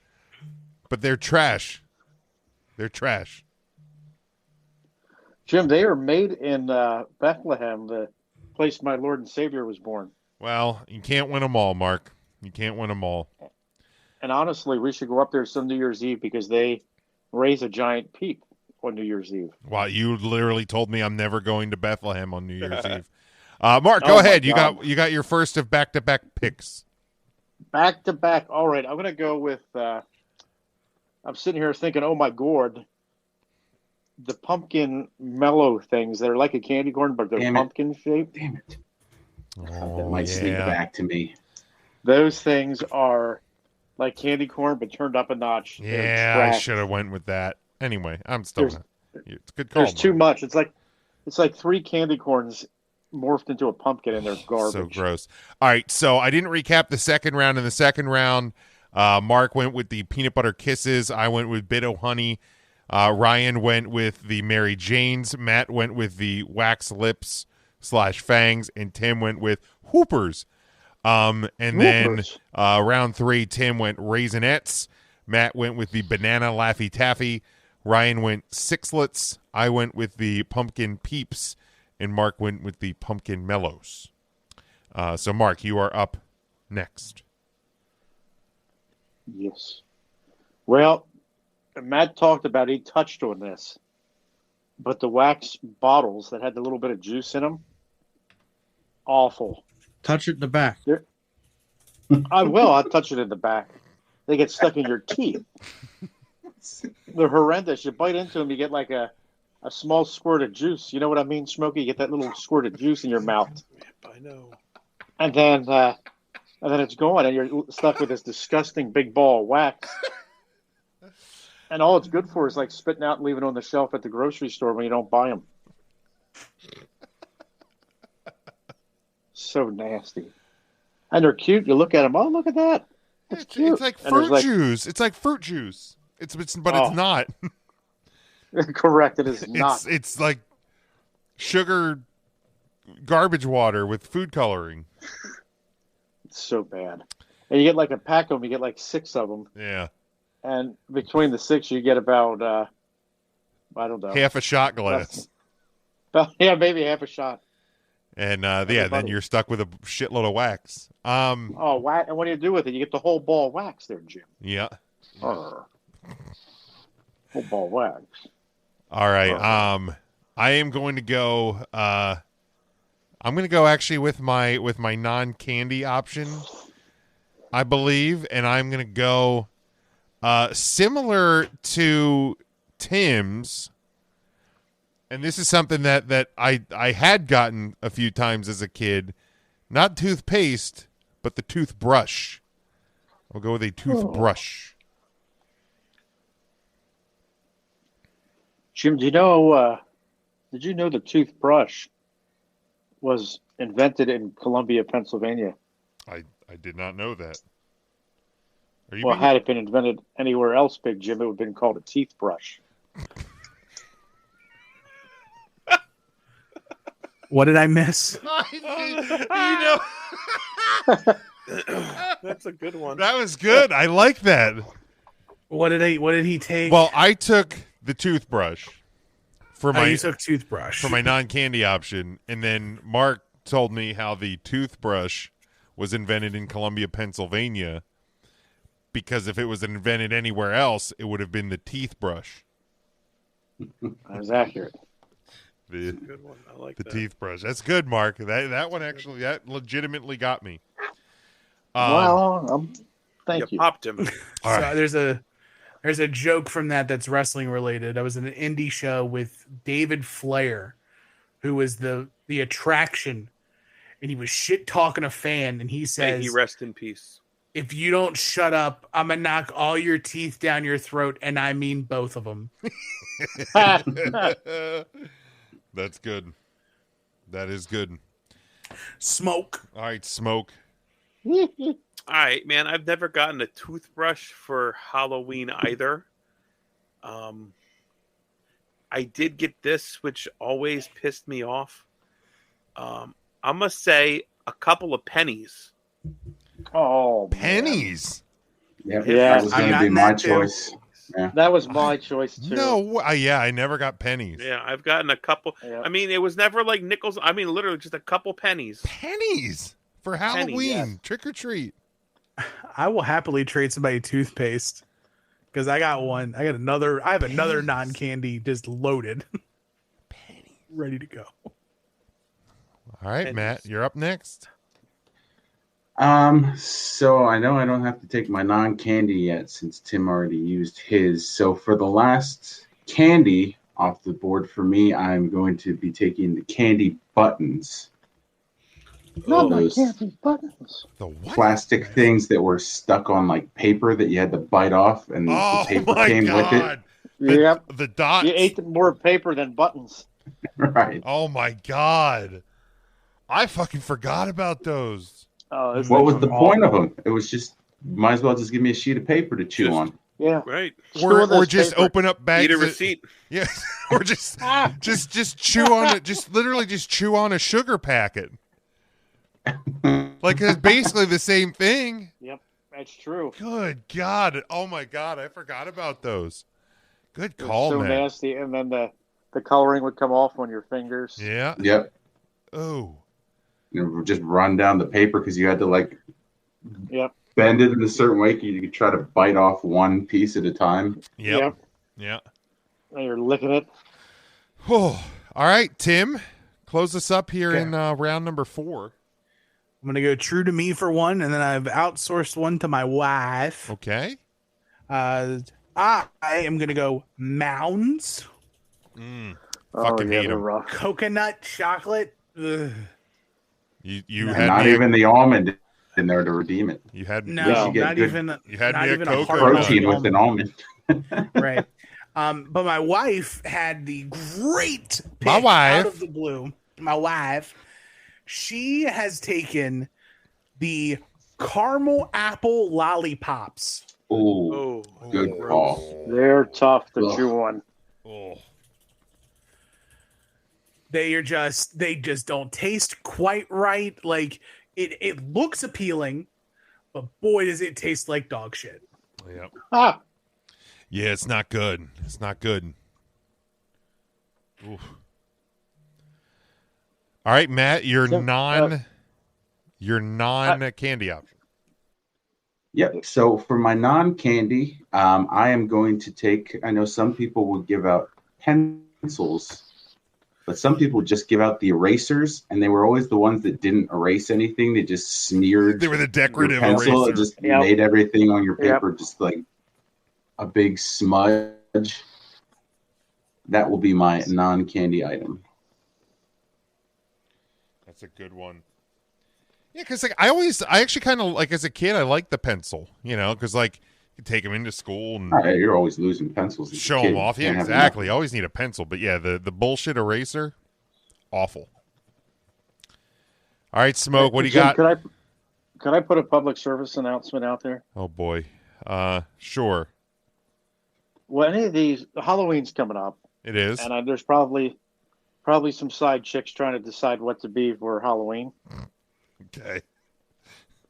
but they're trash. They're trash. Jim, they are made in Bethlehem, the place my Lord and Savior was born. Well, you can't win them all, Mark. You can't win them all. And honestly, we should go up there some New Year's Eve because they raise a giant peep on New Year's Eve. Wow, you literally told me I'm never going to Bethlehem on New Year's Eve. Mark, go Oh, my ahead. You God. got your first of back-to-back picks. Back to back. All right, I'm going to go with. I'm sitting here thinking, oh my God, the pumpkin mellow things. They're like a candy corn, but they're Damn it. pumpkin shaped. Damn it. that Oh, might sneak back to me. Those things are like candy corn, but turned up a notch. They're Yeah, I trash. should have went with that. Anyway, I'm still. There's- It's a good call. There's too Mark. much. It's like 3 candy corns morphed into a pumpkin, and they're garbage. So gross. All right, so I didn't recap the second round. In the second round, Mark went with the peanut butter kisses. I went with Bit O' Honey. Ryan went with the Mary Janes. Matt went with the wax lips / fangs, and Tim went with Hoopers. And then Whoopers. round 3, Tim went Raisinets. Matt went with the banana Laffy Taffy. Ryan went Sixlets. I went with the pumpkin Peeps, and Mark went with the pumpkin Mellows. So, Mark, you are up next. Yes. Well, Matt talked about, he touched on this, but the wax bottles that had the little bit of juice in them, awful. Touch it in the back. I will. I'll touch it in the back. They get stuck in your teeth. They're horrendous. You bite into them, you get like a small squirt of juice. You know what I mean, Smokey? You get that little squirt of juice in your mouth. I know. And then it's gone, and you're stuck with this disgusting big ball of wax. And all it's good for is like spitting out and leaving it on the shelf at the grocery store when you don't buy them. So nasty. And they're cute. You look at them. Oh, look at that. It's cute. It's like fruit juice. It's like fruit juice. But it's not. Correct. It is not. It's like sugar garbage water with food coloring. It's so bad. And you get like a pack of them. You get like 6 of them. Yeah. And between the 6, you get about, I don't know. Half a shot glass. Yeah, maybe half a shot. And then you're stuck with a shitload of wax. Wax. And what do you do with it? You get the whole ball of wax there, Jim. Yeah. Whole ball of wax. All right. I am going to go. I'm going to go actually with my non-candy option, I believe, and I'm going to go similar to Tim's. And this is something that I had gotten a few times as a kid. Not toothpaste, but the toothbrush. I'll go with a toothbrush. Jim, did you know the toothbrush was invented in Columbia, Pennsylvania? I did not know that. Had it been invented anywhere else, Big Jim, it would have been called a teeth brush. What did I miss? That's a good one. That was good. I like that. What did he take? Well, I took the toothbrush for my you took toothbrush for my non-candy option, and then Mark told me how the toothbrush was invented in Columbia, Pennsylvania, because if it was invented anywhere else, it would have been the teeth brush. That was accurate. The good one. I like the that. teeth brush. That's good, Mark. That one actually legitimately got me. Thank you. Popped him. All right. There's a joke from that's wrestling related. I was in an indie show with David Flair, who was the attraction, and he was shit talking a fan, and he says, May he rest in peace. "If you don't shut up, I'm gonna knock all your teeth down your throat, and I mean both of them." That's good. That is good. Smoke. All right, Smoke. All right, man. I've never gotten a toothbrush for Halloween either. I did get this, which always pissed me off. I must say a couple of pennies. Oh, pennies. Yeah, Yeah, that was going to be my choice. Yeah. That was my choice too. No, I never got pennies. Yeah, I've gotten a couple. Yeah. I mean, it was never like nickels. I mean, literally just a couple pennies. Pennies for Halloween, yes. trick or treat. I will happily trade somebody toothpaste because I got one. I have another non-candy just loaded, ready to go. All right, Pennies. Matt, you're up next. So I know I don't have to take my non-candy yet since Tim already used his. So for the last candy off the board for me, I'm going to be taking the candy buttons. Not my Those candy buttons. The what? plastic things that were stuck on like paper that you had to bite off, and Oh the paper my came with it. god! The, Yep. the dots. You ate more paper than buttons. Right. Oh my god! I fucking forgot about those. Oh, this What thing was the awful. point of them? It was just might as well just give me a sheet of paper to chew Just- on. Yeah. Right. Or just open up bags. Need a that- receipt. Yeah, or just chew on it. Just literally just chew on a sugar packet. Like it's basically the same thing. Yep, that's true. Good God! Oh my God! I forgot about those. Good It was call, so man. nasty, and then the coloring would come off on your fingers. Yeah. Yep. Oh. You know, just run down the paper because you had to like Yep. bend it in a certain way. You could try to bite off one piece at a time. Yep. Yeah. And you're licking it. Oh. All right, Tim. Close us up here Okay. in round number 4. I'm going to go true to me for one, and then I've outsourced one to my wife. Okay. I am going to go Mounds. Fucking hate they're them. rough. Coconut chocolate. Ugh. You And had not me. even the almond in there to redeem it. You had No, You should get not good even. You had not me at even a coconut. hard protein with an almond. Right. But my wife had the great pick My wife. out of the blue. My wife, she has taken the caramel apple lollipops. Ooh, Oh, good gross. call. They're tough to Ugh. chew on. Oh. They just don't taste quite right. Like it looks appealing, but boy does it taste like dog shit. Yep. Ah, Yeah, it's not good. It's not good. Oof. All right, Matt, your So, candy option. Yep. So for my non-candy, I am going to take. I know some people would give out pencils, but some people just give out the erasers, and they were always the ones that didn't erase anything. They just smeared They were the your decorative pencil. It eraser. just Yep. made everything on your Yep. paper just like a big smudge. That will be my non-candy item. That's a good one. Yeah, because like I actually kind of like as a kid, I liked the pencil, because like you take them into school and All right, you're always losing pencils. as a show kid. them off. You Yeah, can't have exactly. enough. Always need a pencil, but yeah, the bullshit eraser, awful. All right, Smoke, what do you Jim, got? Could I put a public service announcement out there? Oh boy, sure, Well, any of these, Halloween's coming up, it is. and there's probably some side chicks trying to decide what to be for Halloween. Okay.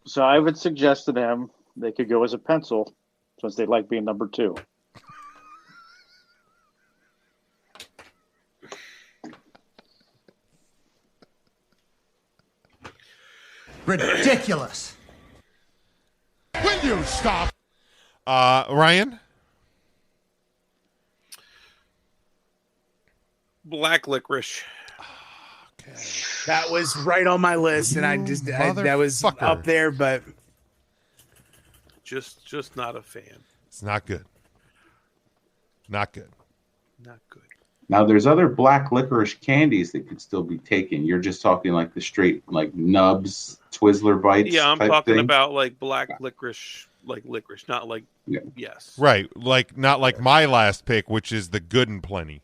So I would suggest to them they could go as a pencil, since they like being number 2. Ridiculous. Will you stop? Ryan. Black licorice. Okay. That was right on my list, and that was motherfucker. up there, but Just not a fan. It's not good. Not good. Not good. Now, there's other black licorice candies that could still be taken. You're just talking like the straight, like Nubs, Twizzler bites. Yeah, I'm type talking thing. about like black licorice, not like Yeah. yes. Right, like not like my last pick, which is the Good and Plenty.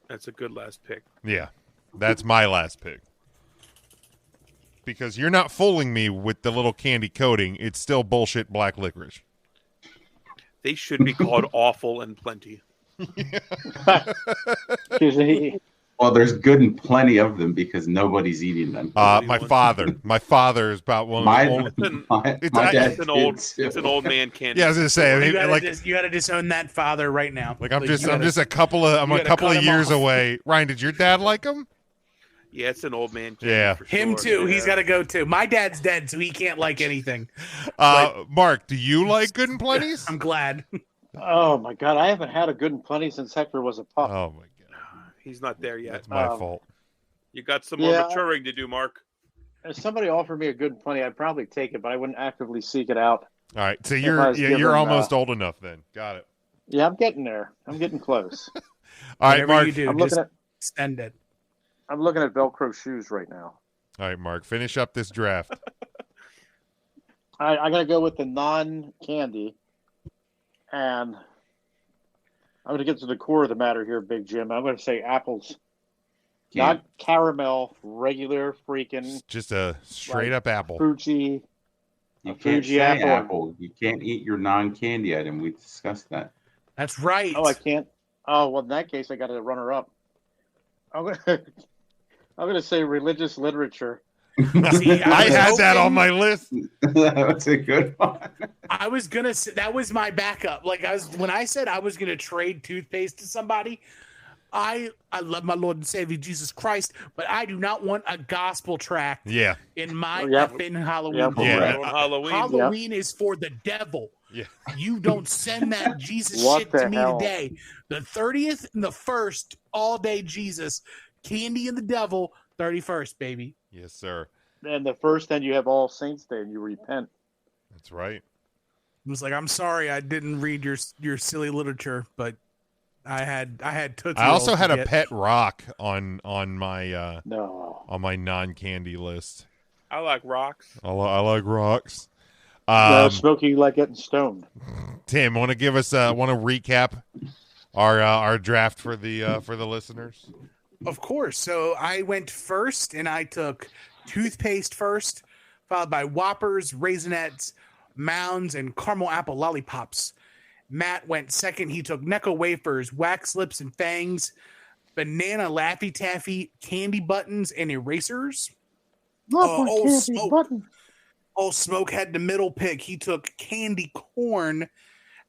That's a good last pick. Yeah, that's my last pick. Because you're not fooling me with the little candy coating. It's still bullshit black licorice. They should be called awful and plenty. Well, there's good and plenty of them because nobody's eating them. My father is about one of the only. My dad It's an old did too. it's an old man candy. Yeah, I was gonna say. I mean, you gotta disown that father right now. like I'm Like, just you gotta- a couple of gotta cut him years off. away. Ryan, did your dad like them? Yeah, it's an old man candy. Yeah. for Him sure. too. Yeah. He's got to go too. My dad's dead, so he can't like anything. Mark, do you like Good and Plenty's? I'm glad. Oh my God, I haven't had a Good and Plenty since Hector was a pup. Oh my god, He's not there yet. that's my fault. You got some more Yeah. maturing to do, Mark. If somebody offered me a Good and Plenty, I'd probably take it, but I wouldn't actively seek it out. All right, so I you're was given, almost old enough then. Got it. Yeah, I'm getting there. I'm getting close. All right, Whatever Mark. you do, I'm just looking at extend it. Velcro shoes right now. All right, Mark. Finish up this draft. I'm gonna go with the non-candy, and I'm gonna get to the core of the matter here, Big Jim. I'm gonna say apples, not caramel, regular freaking Just a straight up apple. Fuji. You A can't Fuji say apple. apple. You can't eat your non-candy item. We discussed that. That's right. Oh, I can't. Oh, well, in that case, I got to runner up. I'm gonna say religious literature. See, I was had that on hoping- my list. That's a good one. I was gonna say that was my backup. Like when I said I was gonna trade toothpaste to somebody. I love my Lord and Savior Jesus Christ, but I do not want a gospel tract Yeah. in my Yep. effing Halloween. Yep. Yeah. On Halloween. Halloween is for the devil. Yeah. You don't send that Jesus What shit the to me hell? today. The 30th and the 1st, all day Jesus. Candy and the devil, 31st, baby. Yes, sir. And the first, then you have All Saints Day, and you repent. That's right. It was like, I'm sorry, I didn't read your silly literature, but I had Tootsie I also Rolls had to a get. pet rock on my No. on my non-candy list. I like rocks. I like rocks. No, Smokey, you like getting stoned. Tim, want to give us want to recap our draft for the listeners? Of course. So I went first, and I took toothpaste first, followed by Whoppers, Raisinets, Mounds, and caramel apple lollipops. Matt went second. He took Necco wafers, wax lips and fangs, banana Laffy Taffy, candy buttons, and erasers. Old Smoke had the middle pick. He took candy corn,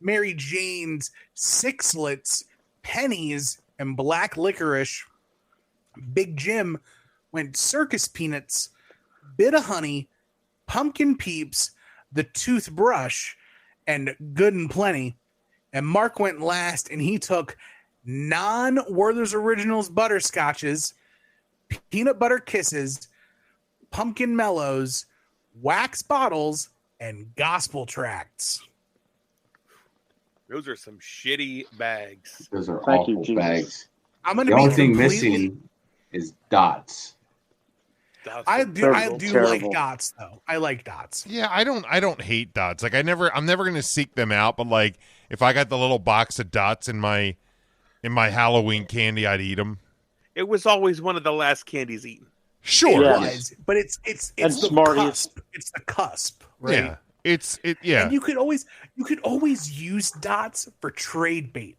Mary Jane's, Sixlets, pennies, and black licorice. Big Jim went circus peanuts, bit of honey, pumpkin peeps, the toothbrush, and good and plenty. And Mark went last, and he took non-Werther's Originals butterscotches, peanut butter kisses, pumpkin mellows, wax bottles, and gospel tracts. Those are some shitty bags. Those are Thank you, awful Jesus. bags. I'm gonna The be only thing completely- missing is dots. I do Terrible. like dots though. I like dots. Yeah, I don't hate dots. Like I'm never gonna seek them out, but like if I got the little box of dots in my Halloween candy, I'd eat them. It was always one of the last candies eaten. Sure. It Yeah. was, but it's And the Smarties. cusp. It's the cusp, right? Yeah. Yeah. And you could always use dots for trade bait.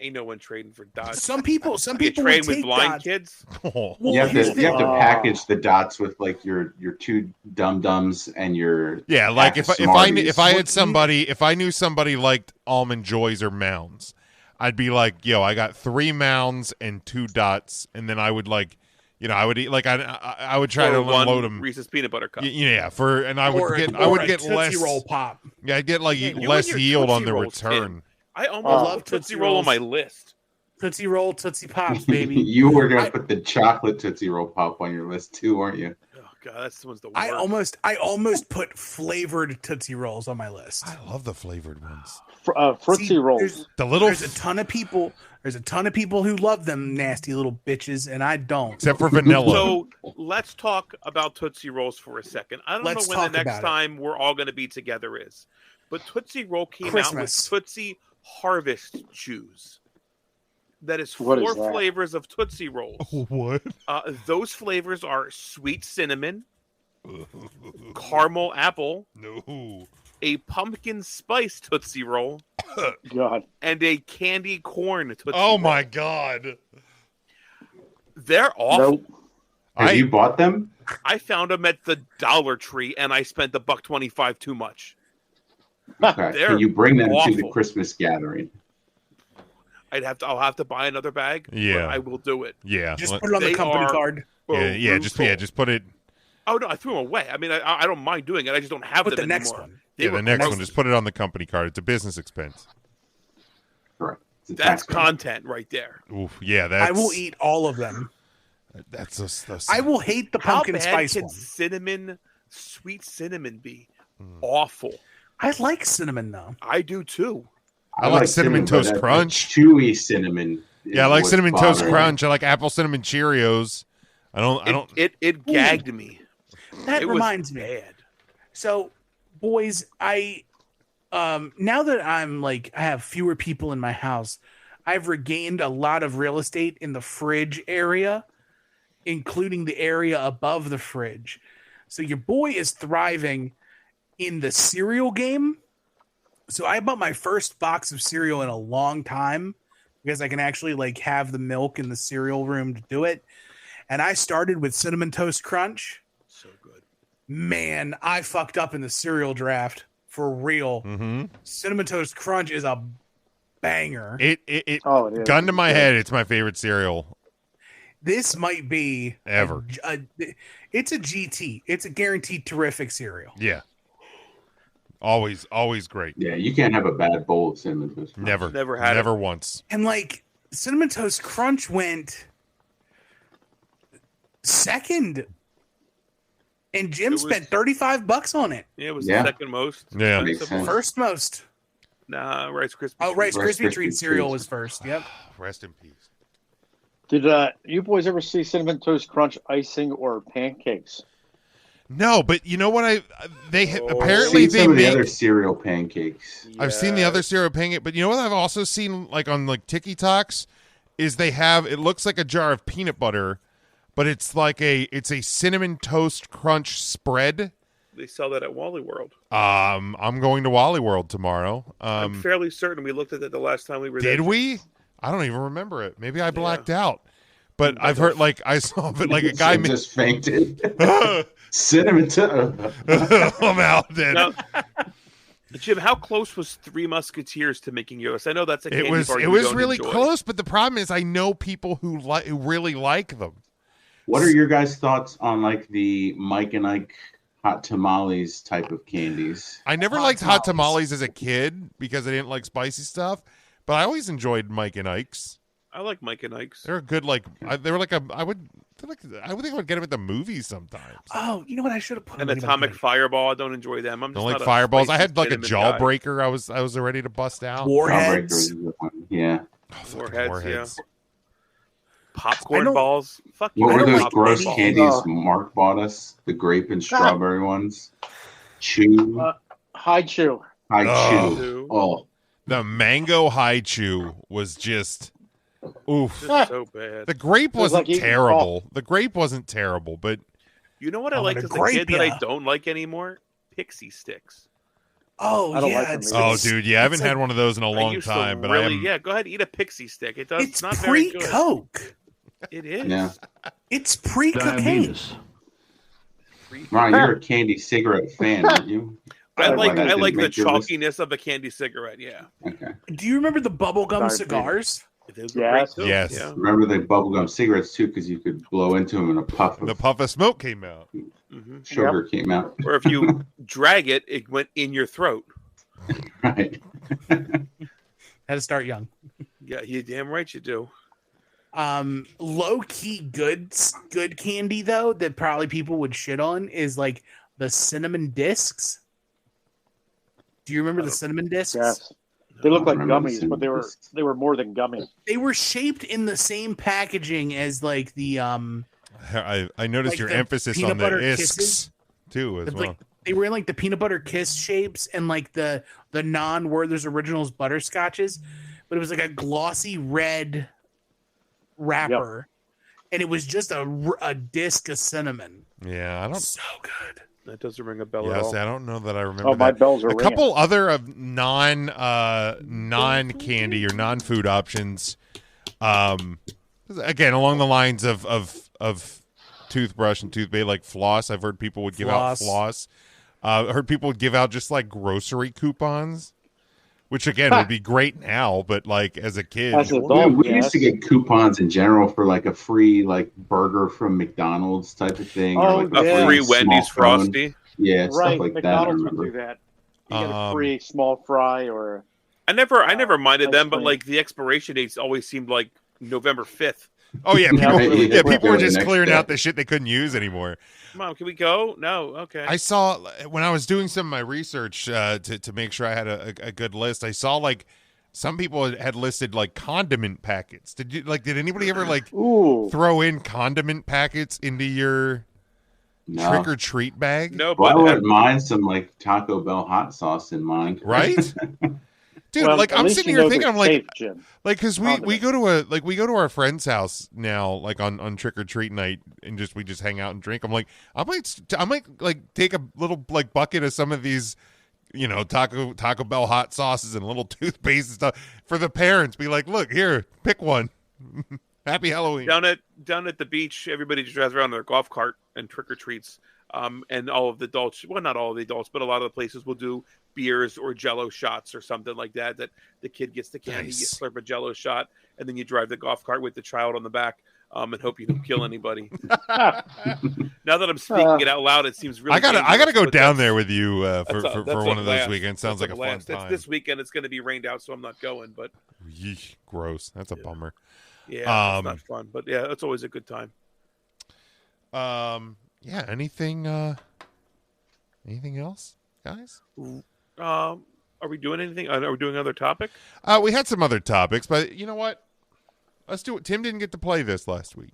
Ain't no one trading for dots. Some people You would trade with take blind dots. kids. Oh. Well, You have here's to the you have to thing. package the dots with like your two dum dums and your Yeah, like pack if of I Smarties. knew somebody liked almond joys or mounds, I'd be like, yo, I got 3 mounds and 2 dots, and then I would like, I would eat like I would try Or to one unload them. Reese's peanut butter cup. Yeah, I or would a get Tootsie less. Roll pop. Yeah, I'd get like Yeah, you less and your yield on Tootsie the Rolls, return. Tim. I almost love put Tootsie Tootsie Roll on Rolls. my list. Tootsie Roll, Tootsie Pops, baby. You were gonna I- put the chocolate Tootsie Roll pop on your list too, weren't you? Oh god, that's one's the worst. I almost put flavored Tootsie Rolls on my list. I love the flavored ones. Fritzy See, rolls. The little, There's a ton of people. There's a ton of people who love them nasty little bitches, and I don't. except for vanilla. So let's talk about Tootsie Rolls for a second. I don't Let's know when talk the next about it. time we're all going to be together is, but Tootsie Roll came out Christmas. with Tootsie Harvest Chews. That is What 4 is that? flavors of Tootsie Rolls. what? Those flavors are sweet cinnamon, caramel apple, No. a pumpkin spice Tootsie Roll, God. and a candy corn Tootsie Oh Roll. my god. They're awful. Nope. Have you bought them? I found them at the Dollar Tree, and I spent $1.25 too much. Okay. They're Can you bring them to the awful. Christmas gathering? I'll have to buy another bag. but Yeah. I will do it. Yeah. Just let- put it on the They company are- card. yeah, Brutal. just put it. Oh no, I threw them away. I mean, I don't mind doing it. I just don't have Put them the next anymore. one. They Yeah, were the next gross. one, just put it on the company card. It's a business expense. Correct. It's a That's tax card. content right there. Oof, yeah, that's I will eat all of them. That's a I will hate the How pumpkin bad spice can one. sweet cinnamon be? Hmm. Awful. I like cinnamon though. I do too. I like Cinnamon Toast but Crunch. Chewy cinnamon. is Yeah, I like what's Cinnamon Toast bothering me. Crunch. I like Apple Cinnamon Cheerios. I don't. It gagged me. That It was reminds me. bad. So, boys, I now that I'm like I have fewer people in my house, I've regained a lot of real estate in the fridge area, including the area above the fridge. So your boy is thriving in the cereal game. So I bought my first box of cereal in a long time because I can actually like have the milk in the cereal room to do it. And I started with Cinnamon Toast Crunch. So good. Man, I fucked up in the cereal draft for real. Mm-hmm. Cinnamon Toast Crunch is a banger. It Oh, it is. gun to my head. It's my favorite cereal This might be ever. It's a GT. It's a guaranteed terrific cereal. Yeah. Always great. Yeah, you can't have a bad bowl of Cinnamon Toast Crunch. Never had never once. And like Cinnamon Toast Crunch went second And Jim It was- spent $35 on it. Yeah, it was Yeah. the second most. Yeah. Makes expensive sense. one. First most. Nah, Rice Krispie. Oh, Rice Rice Krispie Krispie treat cereal treats. was first. Yep. Rest in peace. Did you boys ever see Cinnamon Toast Crunch icing or pancakes? No, but you know what? They Oh. apparently I've seen they some of the make. other cereal pancakes. I've seen the other cereal pancake, but you know what? I've also seen like on like TikToks is they have it looks like a jar of peanut butter, but it's like it's a cinnamon toast crunch spread. They sell that at Wally World. I'm going to Wally World tomorrow. I'm fairly certain we looked at that the last time we were there. Did we? I don't even remember it. Maybe I blacked out. But I've heard like I saw it like a guy just fainted. I'm Cinnamon toast. out then. Now, Jim, how close was Three Musketeers to making yours? I know that's a candy It was bar it you was don't really enjoy. close, but the problem is I know people who really like them. What are your guys' thoughts on like the Mike and Ike hot tamales type of candies? I never Hot liked hot tamales. tamales as a kid because I didn't like spicy stuff, but I always enjoyed Mike and Ike's. I like Mike and Ike's. They're a good they were like a I would think I would get them at the movies sometimes. Oh, you know what? I should have put An them in Atomic my- Fireball. I don't enjoy them. I'm Don't just like not a fireballs. I spicy had like a cinnamon guy. jawbreaker. I was ready to bust out. Warheads. Yeah. Warheads, yeah. Popcorn I don't- balls. Fuck you. What I were don't those like gross any- candies Mark bought us? The grape and strawberry ones? Chew. Hi Chew. High Oh. chew. Oh, The mango high chew was just oof. Just so bad. The grape It was wasn't like eating terrible. The grape wasn't terrible, but You know what I I'm liked gonna as a grape kid that I ya. don't like anymore? Pixie sticks. Oh, I don't yeah. like them it's, either. oh, it's- dude, yeah, I haven't it's had like- one of those in a I long used time. to But really, I am, yeah, go ahead, eat a Pixie stick. It's not very good. pre-Coke. It is. yeah. It's pre-cocaine. Ron, you're a candy cigarette fan, aren't you? I Why like that I didn't like the make your list? chalkiness of the candy cigarette. Yeah, Okay. Do you remember the bubblegum Diabetes. cigars? those were Yes. great too. Yes. Yeah. Remember the bubblegum cigarettes too, because you could blow into them and a puff the of puff of smoke came out. hmm sugar came out. Or if you drag it, it went in your throat. Right. Had to start young. Yeah, you damn right you do. Low key good candy though that probably people would shit on is like the cinnamon discs. Do you remember the cinnamon discs? Yes. They look I like remember gummies, the but they were more than gummies. They were shaped in the same packaging as like the I noticed Like your the emphasis peanut on the butter isks kisses? too as the- well. like they were in like the peanut butter kiss shapes and like the non-Werther's Originals butterscotches, but it was like a glossy red wrapper, and it was just a disc of cinnamon. Yeah, I don't. So good. That doesn't ring a bell at Yes, all. I don't know that I remember Oh, my that. bells are A ringing. couple other of non candy or non food options. Again, along the lines of toothbrush and toothpaste, like floss. I've heard people would give out floss. I heard people would give out just like grocery coupons, which again would be great now, but like as a kid, As an We, adult, we yes. used to get coupons in general for like a free like burger from McDonald's type of thing. Oh, or like yeah. A free small Wendy's phone. Frosty. Yeah, Right, stuff like that. I McDonald's would remember. do that. You get a free small fry or I never minded ice them, but cream. like the expiration dates always seemed like November 5th. oh yeah, people, Yeah, really yeah, quick. people were The just next clearing day. out the shit they couldn't use anymore. Mom, can we go? No, okay. I saw when I was doing some of my research to make sure I had a good list. I saw like some people had listed like condiment packets. Did anybody ever like ooh. throw in condiment packets into your No. trick or treat bag? no, Well, I but wouldn't mind some like Taco Bell hot sauce in mine. Right? Dude, Well, like at I'm least sitting you here know thinking, they're I'm like, safe, Jim. like because we Condiment. go to our friend's house now, like on trick or treat night, and we just hang out and drink. I'm like, I might like take a little like bucket of some of these, you know, Taco Bell hot sauces and a little toothpaste and stuff for the parents. Be like, look here, pick one. Happy Halloween. down at the beach, everybody just drives around in their golf cart and trick or treats. And all of the adults, well, not all of the adults, but a lot of the places will do beers or Jello shots or something like that. That the kid gets the candy, Nice. you slurp a Jello shot, and then you drive the golf cart with the child on the back, and hope you don't kill anybody. Now that I'm speaking it out loud, it seems really. I gotta dangerous, go but down that's- there with you for that's a one of those blast. weekends. Sounds That's like a a fun blast. It's time. this weekend. It's going to be rained out, so I'm not going. But Yeesh, gross. That's a bummer. yeah, it's Um, not fun. But yeah, it's always a good time. yeah, anything else, guys? Are we doing anything? Are we doing another topic? We had some other topics, but you know what? Let's do it. Tim didn't get to play this last week.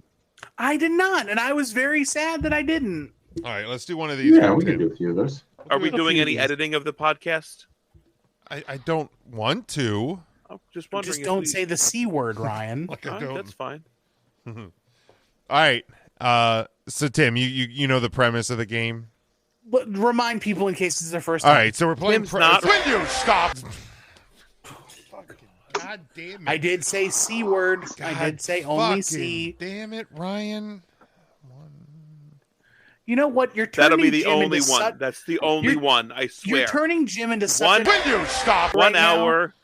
I did not, and I was very sad that I didn't. All right, let's do one of these. Yeah, from we Tim. can do a few of those. Are we doing few any of these. editing of the podcast? I don't want to. I'm just wondering. Just if don't we- say the C word, Ryan. Like All I right, don't. that's fine. All right. So Tim, you know the premise of the game. But remind people in case this is their first All time. right, so we're playing. Tim's not- Will you stop? God damn it! I did say C word. I did say only C. Damn it, Ryan. You know what? You're turning That'll be the Jim only into one. That's the only You're- one. I swear. You're turning Jim into such One- an Will you stop? One right now. hour.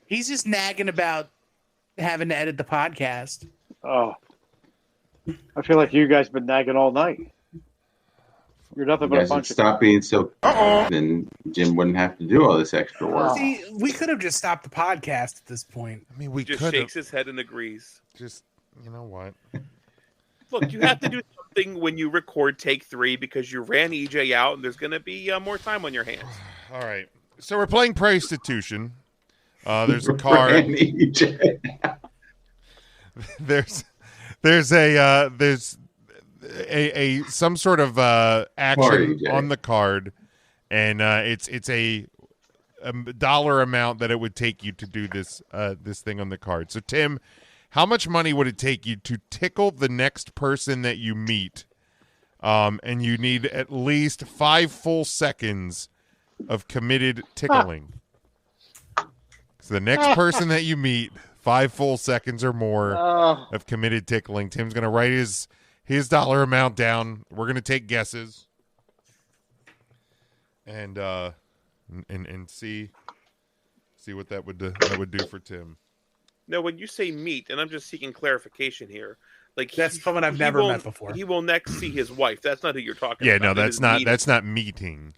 He's just nagging about having to edit the podcast. Oh, I feel like you guys been nagging all night. You're nothing You but a guys would bunch of. stop being so. Then Jim wouldn't have to do all this extra work. See, we could have just stopped the podcast at this point. I mean, we Just could shakes his head and agrees. just. You know what? Look, you have to do something when you record take 3 because you ran EJ out and there's going to be more time on your hands. All right. So we're playing Pricetitution. There's a card. Randy, there's a some sort of action Sorry, Jay. on the card, and it's a dollar amount that it would take you to do this this thing on the card. So Tim, how much money would it take you to tickle the next person that you meet? And you need at least 5 full seconds of committed tickling. So the next person that you meet, 5 full seconds or more of committed tickling. Tim's going to write his dollar amount down. We're going to take guesses and see what that would do for Tim. Now, when you say meet, and I'm just seeking clarification here, like That's someone I've never met before. He will next see his wife. That's not who you're talking Yeah, about. no, It is meeting. that's not meeting.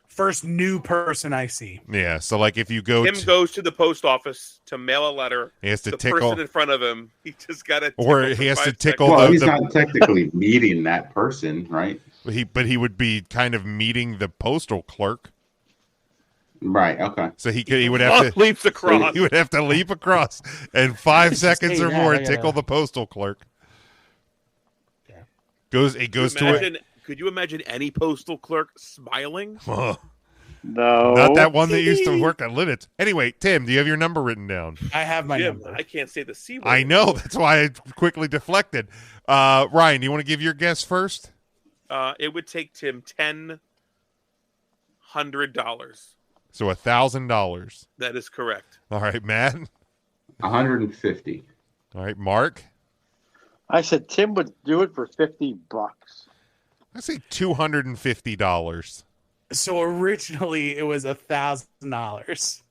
First new person I see. Yeah, so like if you go Tim goes to the post office to mail a letter. he has to The tickle, person in front of him, he just got to or he has to tickle well, the, he's not technically meeting that person, right? but he would be kind of meeting the postal clerk. Right. Okay. So he would have to leaps across. he would have to leap across and 5 seconds say or that, more I gotta- tickle the postal clerk. Yeah. Goes to it. Could you imagine any postal clerk smiling? Oh, No, not that one that used to work at Lidditz. Anyway, Tim, do you have your number written down? I have my Jim, number. I can't say the C word. I know. That's why I quickly deflected. Ryan, do you want to give your guess first? It would take Tim $1,000. So $1,000. That is correct. All right, Matt. 150. All right, Mark. I said Tim would do it for $50. I say $250. So originally it was $1,000.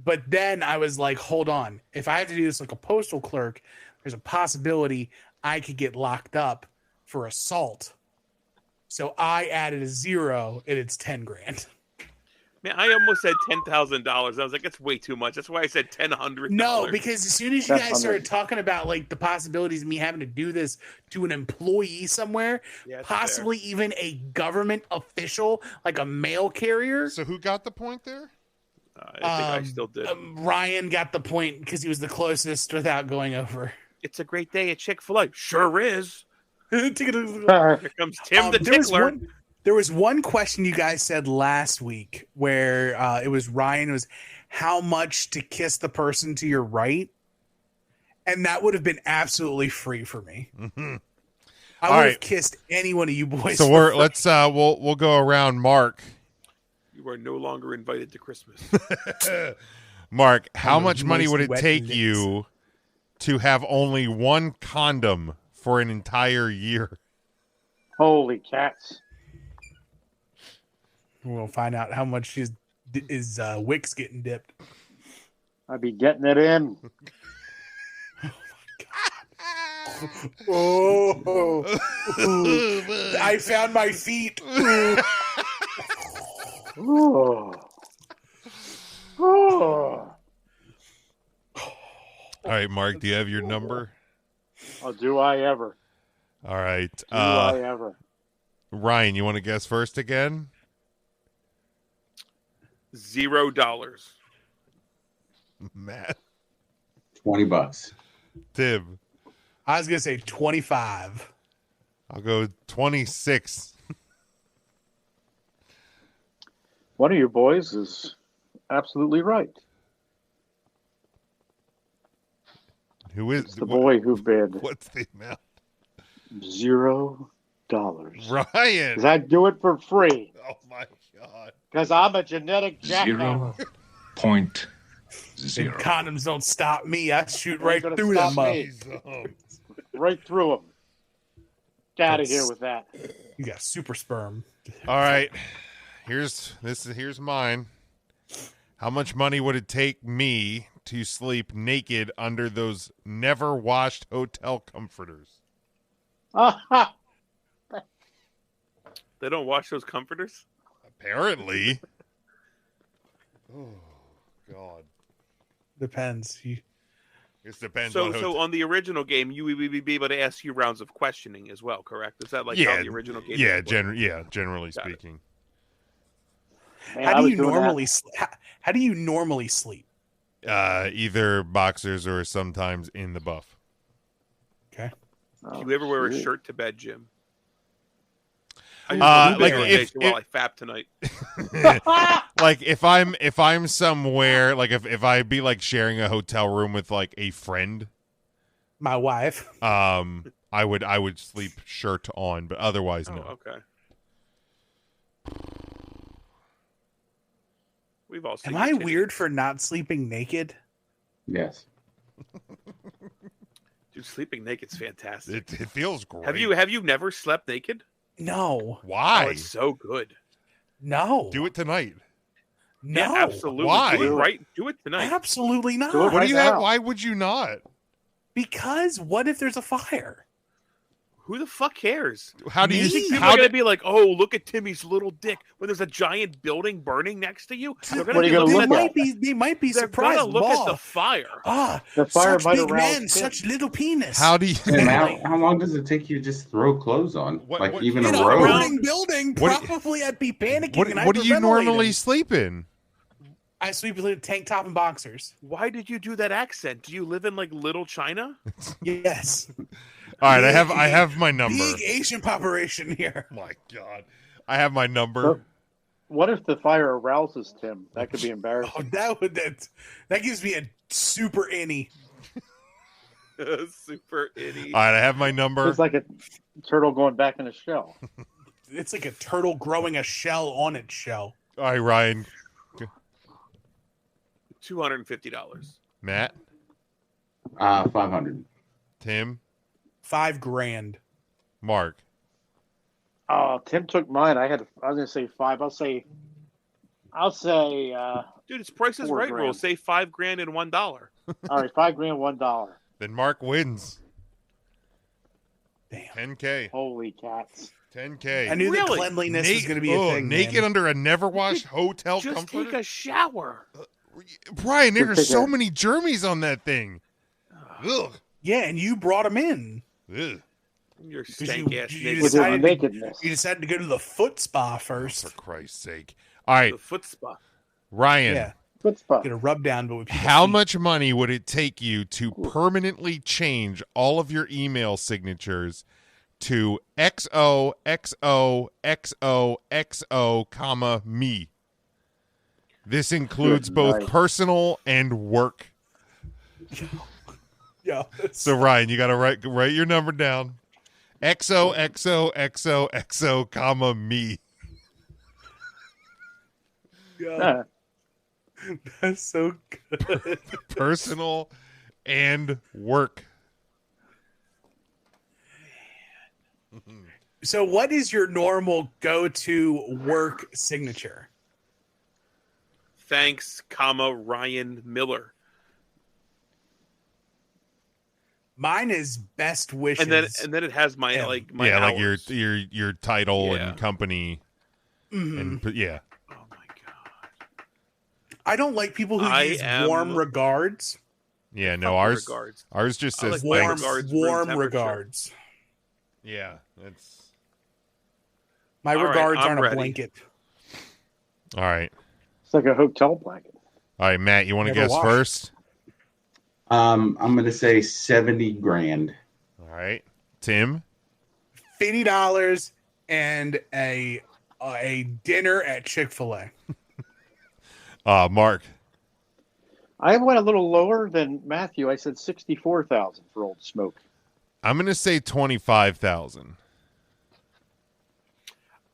But then I was like, hold on. If I have to do this like a postal clerk, there's a possibility I could get locked up for assault. So I added a 0 and it's 10 grand. Man, I almost said $10,000. I was like, that's way too much. That's why I said $1,000. No, because as soon as you That's guys started 100. talking about like the possibilities of me having to do this to an employee somewhere, Yeah, it's possibly even a government official, like a mail carrier. So who got the point there? I think I still did. Ryan got the point because he was the closest without going over. It's a great day at Chick-fil-A. Sure is. there Here comes Tim the Tickler. was one question you guys said last week where it was Ryan was how much to kiss the person to your right, and that would have been absolutely free for me. Mm-hmm. I All would right. have kissed any one of you boys. So for free. let's we'll go around. Mark. You are no longer invited to Christmas. Mark, how On much those money would it wet take lips. you to have only one condom for an entire year? Holy cats. We'll find out how much is Wix getting dipped. I'd be getting it in. Oh, I found my feet. Oh. Oh. All right, Mark, do you have your number? Oh, do I ever? All right. Do I ever? Ryan, you want to guess first again? $0. Matt. $20. Tim. I was gonna say 25. I'll go 26. One of you boys is absolutely right. Who is It's the boy who bid What's the amount? $0. Ryan. Because I do it for free. Oh my God. Because I'm a genetic jackhammer. 0.0. Condoms don't stop me. I shoot right gonna through stop them. me. Right through them. Get out of here with that. You got super sperm. All right. Here's mine. How much money would it take me to sleep naked under those never washed hotel comforters? They don't wash those comforters? Apparently. Oh God. Depends. This depends So, on so on the original game, you would be able to ask you rounds of questioning as well, correct? Is that like how the original game? Generally Got it. speaking. Man, How I do was you doing normally that. how do you normally sleep? Either boxers or sometimes in the buff. Okay. Oh, Do you ever wear a shit. shirt to bed, Jim? I Like while I fap tonight. like if I'm somewhere, like if I be like sharing a hotel room with like a friend, My wife. I would sleep shirt on, but otherwise no. Oh, okay. We've all seen Am I your titties. weird for not sleeping naked? Yes. Dude, sleeping naked's fantastic. It feels great. Have you never slept naked? No. Why? Oh, it's so good. No. Do it tonight. No. Yeah, absolutely. Why? Do it tonight. Absolutely not. Do it What right do you have? now. Why would you not? Because what if there's a fire? Who the fuck cares? How do You you think people how are gonna do, be like, "Oh, look at Timmy's little dick" when there's a giant building burning next to you? They're What are you gonna looking look at at? They might be They're surprised. gonna look at the Ball. fire. Ah, The fire such might big arouse men, him. such little penis. how do you Tim, how long does it take you to just throw clothes on? What- Even in a a robe? burning building? What do Probably I'd be panicking. and what do you hyperventilating. normally sleep in? I sleep in tank top and boxers. Why did you do that accent? Do you live in like Little China? Yes. All right, I have my number. Big Asian population here. Oh my God, I have my number. So, what if the fire arouses Tim? That could be embarrassing. Oh, that gives me a super innie. Super itty. All right, I have my number. It's like a turtle going back in a shell. It's like a turtle growing a shell on its shell. All right, Ryan, $250. Matt, 500. Tim, $5,000. Mark. Oh, Tim took mine. I was gonna say 5. I'll say. Dude, it's Price is Right $4,000. rule. Say $5,000 and $1. All right, $5,000, $1. Then Mark wins. Damn. 10K. Holy cats! 10K. I knew that Really? cleanliness was going to be a thing. naked man. under a never washed hotel Just comforter. take a shower. Brian, there are Take so a- many germs on that thing. Ugh. Yeah, and you brought them in. Ugh. Your 'Cause stank you ass with naked. With his decided- nakedness. You decided to go to the foot spa For first. Christ's sake. All right, The foot spa. Ryan. Yeah, Foot spot. get a rub down, but with people's How feet. much money would it take you to permanently change all of your email signatures to XOXOXOXO, comma me? This includes Good both night. personal and work. Yeah. So Ryan, you got to write your number down. XOXOXOXO, comma me. Yeah, that's so good. Personal and work. So, what is your normal go-to work signature? Thanks, comma Ryan Miller. Mine is best wishes. And then it has my Yeah. my Yeah, hours. like your title Yeah. and company. Mhm. And yeah. Oh my god. I don't like people who I use am- warm regards. Yeah, Fuck no, the ours regards. just I says like thanks. regards, room warm temperature. regards. Yeah, that's My All right, regards I'm aren't ready. a blanket. all right. It's like a hotel blanket. All right, Matt, you want to Never guess washed. first? I'm gonna say 70 grand. All right, Tim. $50 and a dinner at Chick-fil-A. Mark. I went a little lower than Matthew. I said 64,000 for Old Smoke. I'm gonna say 25,000.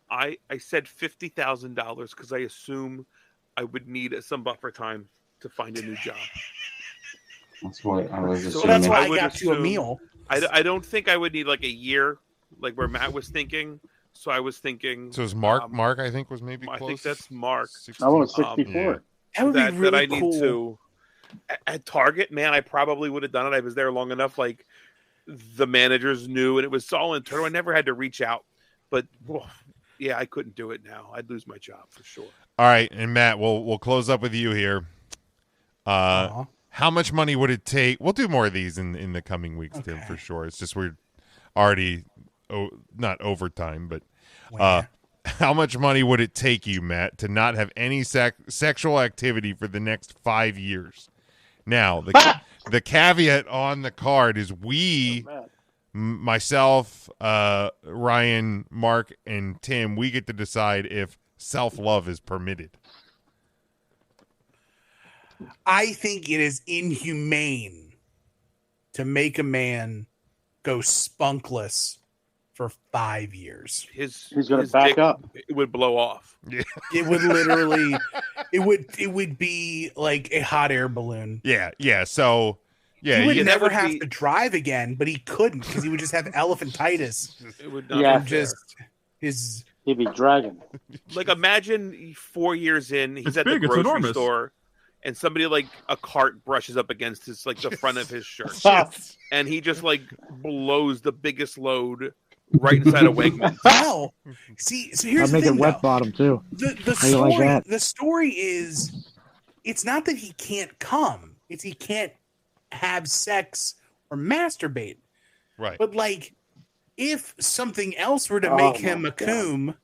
I said $50,000 because I assume I would need some buffer time to find a new job. That's what I was So Well, assuming. that's why I I would got you a assume- meal. I don't think I would need like a year, like where Matt was thinking. So I was thinking. So is Mark? Mark, I think, was maybe I close. think that's Mark. 60. I want a Um, 64. That would be that really I need cool. to. At Target, man, I probably would have done it. I was there long enough. Like the managers knew, and it was all internal. I never had to reach out, but yeah, I couldn't do it now. I'd lose my job for sure. All right, and Matt, we'll close up with you here. Aw. How much money would it take? We'll do more of these in the coming weeks, Tim, Okay. for sure. It's just we're already not overtime, but Wow. how much money would it take you, Matt, to not have any sexual activity for the next 5 years? Now, the caveat on the card is we, Matt. myself, Ryan, Mark, and Tim, we get to decide if self-love is permitted. I think it is inhumane to make a man go spunkless for 5 years. He's gonna back dick, up. It would blow off. It would literally, it would be like a hot air balloon. Yeah. So, yeah, He would that never would have be- to drive again, but he couldn't because he would just have elephantitis. It would not Yeah. be From fair. just his. He'd be dragging. Like imagine 4 years in, he's It's at big, the it's grocery enormous. store, and somebody like a cart brushes up against his like the front of his shirt, and he just like blows the biggest load right inside a Wegmans. Wow. See, so here's I'd the make thing, it wet though. bottom too. The How you like story, that? the story is, it's not that he can't come; it's he can't have sex or masturbate. right. But like, if something else were to Oh make him my a God. coom,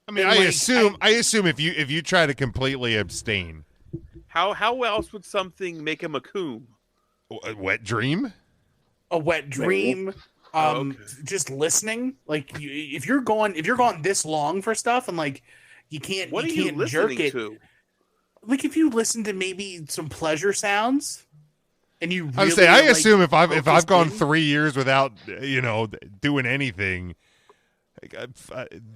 I mean, and, I like, assume if you try to completely abstain, How else would something make him a coom? a wet dream. a wet dream, Okay. just listening, like if you're gone this long for stuff, and like you can't What are you you can't jerk listening it. to? Like if you listen to maybe some pleasure sounds, and you really I'm saying, I are, like, assume if I've focused gone in- 3 years without doing anything,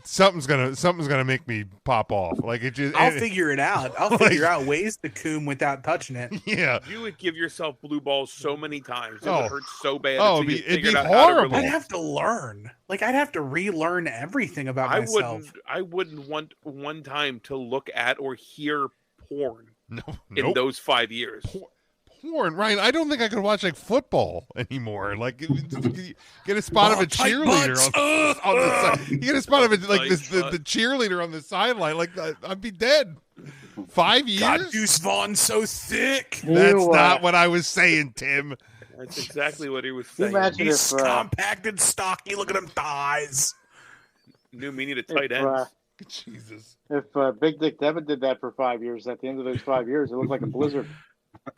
something's gonna make me pop off. Like it just. I'll figure it out. I'll like- figure out ways to coom without touching it. Yeah. You would give yourself blue balls so many times. It Oh. would hurt so bad. Oh, until you it'd be figured out how to horrible. I'd release. have to learn. Like I'd have to relearn everything about myself. I wouldn't want one time to look at or hear porn No. in Nope. those 5 years. Porn, Ryan. I don't think I could watch like football anymore. Like get a spot of a Tight cheerleader butts. on the side. You get a spot of it like Tight this the cheerleader on the sideline. Like I'd be dead. 5 years. God, Deuce Vaughn's so thick. That's You, not what I was saying, Tim. That's exactly what he was Can you saying. imagine He's if, compacted, stocky. Look at him thighs. New meaning to tight if, ends. Jesus. if Big Dick Devin did that for 5 years, at the end of those 5 years, it looked like a blizzard.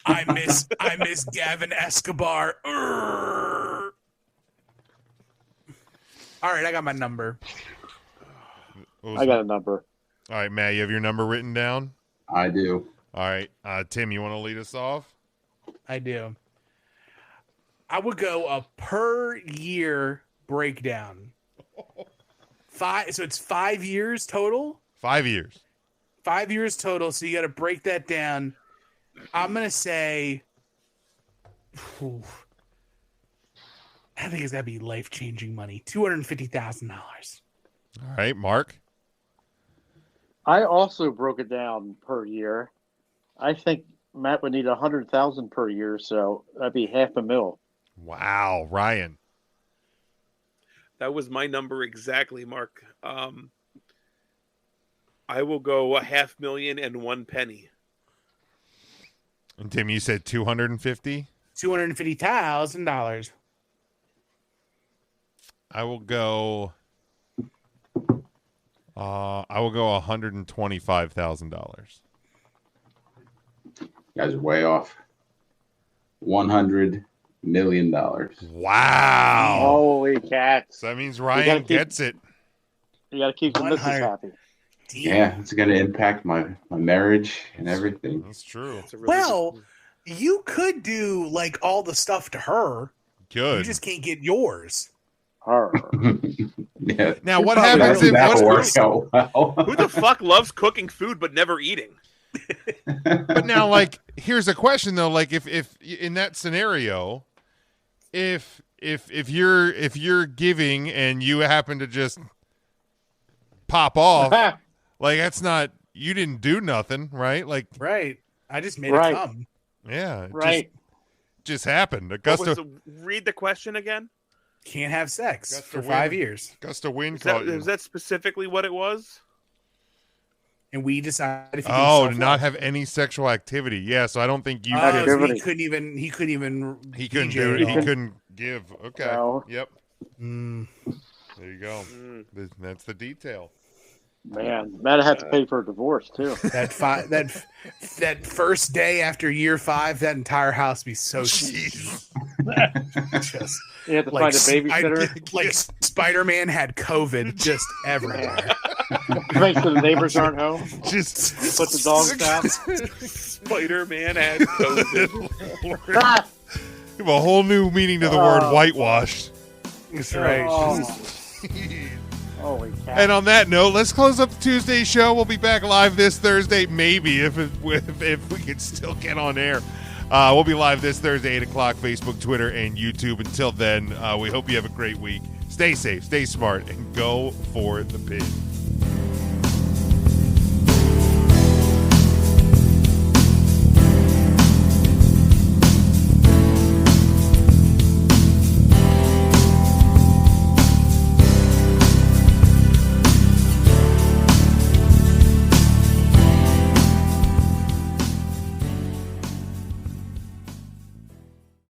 I miss Gavin Escobar. Urgh. All right, I got my number. What was I it? got a number. All right, Matt, you have your number written down? I do. All right. Tim, you want to lead us off? I do. I would go a per year breakdown. So it's 5 years total. 5 years. 5 years total. So you got to break that down. I'm gonna say, I think it's gotta be life changing money. $250,000. All right, Mark. I also broke it down per year. I think Matt would need 100,000 per year, so that'd be $500,000. Wow, Ryan. That was my number exactly, Mark. I will go $500,000 and 1 penny. And Tim, you said 250. $250,000. I will go. $125,000. You guys are way off. $100 million. Wow. Holy cats! So that means You Ryan gotta keep- gets it. You got to keep the missus 100. happy. Yeah, it's going to impact my marriage and everything. That's true. It's a really Well, good- you could do like all the stuff to her. Good. You just can't get yours. Her. Yeah. Now, what probably happens really if That'll what's, work out well. who the fuck loves cooking food but never eating? But now, like, here's a question though. Like, if in that scenario, if you're giving and you happen to just pop off, like that's not, you didn't do nothing, right? Like, Right. I just made Right. it come. yeah, it Right. just happened. What was Augusta read the question again. Can't have sex Got to for win. 5 years. Win Is that, caught you. is that specifically what it was? And we decided if he Oh, to not have any sexual activity. Yeah, so I don't think you could. Activity. he couldn't even He couldn't DJ do it. at He all. couldn't give. Okay. No. Yep. Mm. There you go. That's the detail. Man, Matt had to pay for a divorce too. that first day after year 5, that entire house would be so Jeez. just You had to like find a babysitter. like Spider-Man had COVID just everywhere. Make sure the neighbors aren't home. Just Put the dogs down. Spider-Man had COVID. Ah! Give a whole new meaning to the word whitewashed. That's right. Oh. Holy cow. And on that note, let's close up the Tuesday show. We'll be back live this Thursday, maybe if we can still get on air. We'll be live this Thursday, 8 o'clock, Facebook, Twitter, and YouTube. Until then, we hope you have a great week. Stay safe, stay smart, and go for the pin.